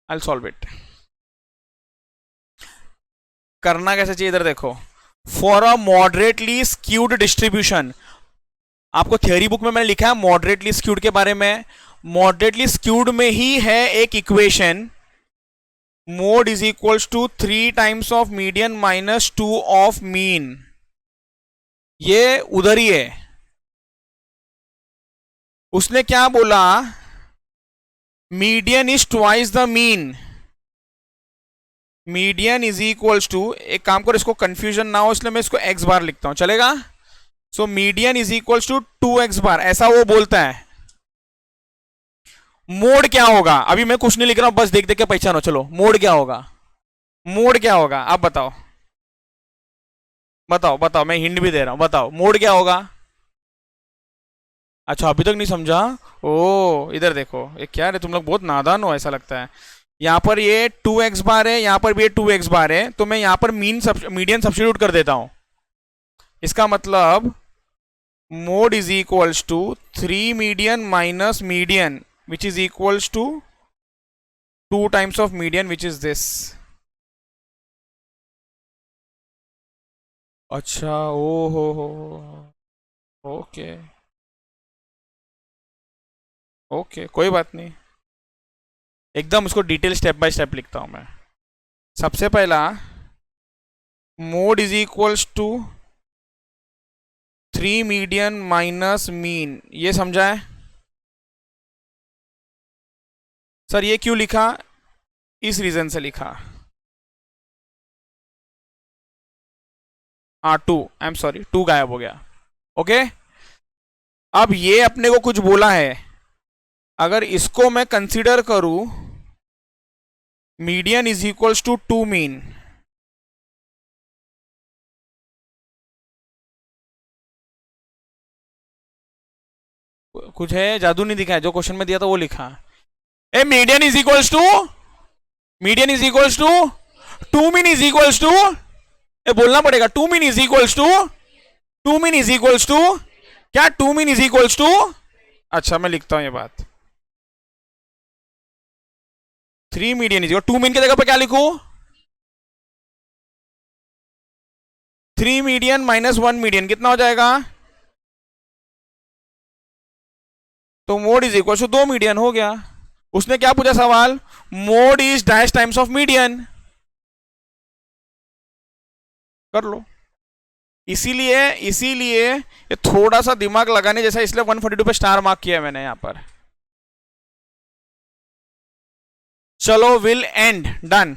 I solve it. करना कैसे चाहिए, इधर देखो। For a moderately skewed distribution, आपको थियोरी बुक में मैंने लिखा है मॉडरेटली स्क्यूड के बारे में। मॉडरेटली स्क्यूड में ही है एक equation, mode is equals to 3 times of median minus 2 of mean. ये उधर ही है। उसने क्या बोला, median is twice the mean. Median is equals to, एक काम करो इसको कंफ्यूजन ना हो इसलिए मैं इसको एक्स बार लिखता हूं, चलेगा? So median is equals to 2x बार, ऐसा वो बोलता है। मोड क्या होगा, अभी मैं कुछ नहीं लिख रहा हूं, बस देख देख के पहचानो। चलो मोड क्या होगा, मोड क्या होगा आप बताओ, बताओ बताओ, मैं हिंट भी दे रहा हूं, बताओ मोड क्या होगा। अच्छा अभी तक नहीं समझा? ओ इधर देखो, ये क्या रे, तुम लोग बहुत नादान हो ऐसा लगता है। यहाँ पर ये 2x बार है, यहाँ पर भी ये 2x बार है, तो मैं यहाँ पर मीडियन सब्स्टिट्यूट कर देता हूं। इसका मतलब mode is equals to 3 median minus median which is equals to 2 times of median which is this. अच्छा, ओ हो, ओके। ओके कोई बात नहीं, एकदम उसको डिटेल स्टेप बाय स्टेप लिखता हूं मैं। सबसे पहला mode is equals to 3 median minus mean, ये समझा है सर? ये क्यों लिखा? इस रीजन से लिखा। हाँ 2, आई एम सॉरी 2 गायब हो गया। ओके अब ये अपने को कुछ बोला है, अगर इसको मैं कंसीडर करूं median is equals to 2 mean, कुछ है जादू नहीं दिखा है, जो क्वेश्चन में दिया था वो लिखा। ए median is equals to, median is equals to 2 mean is equals to, ए बोलना पड़ेगा 2 mean is equals to, 2 mean is equals to क्या, 2 मीन इज इक्वल्स टू, अच्छा मैं लिखता हूं ये बात, 3 मीडियन इज इक्वल 2 मीन की जगह पर क्या लिखूं, 3 मीडियन माइनस 1 मीडियन कितना हो जाएगा, तो mode is equal to 2 median हो गया। उसने क्या पूछा सवाल, mode is dash times of median, कर लो। इसीलिए इसीलिए ये थोड़ा सा दिमाग लगाने जैसा, इसलिए 142 पे स्टार मार्क किया है मैंने यहां पर। चलो विल एंड डन।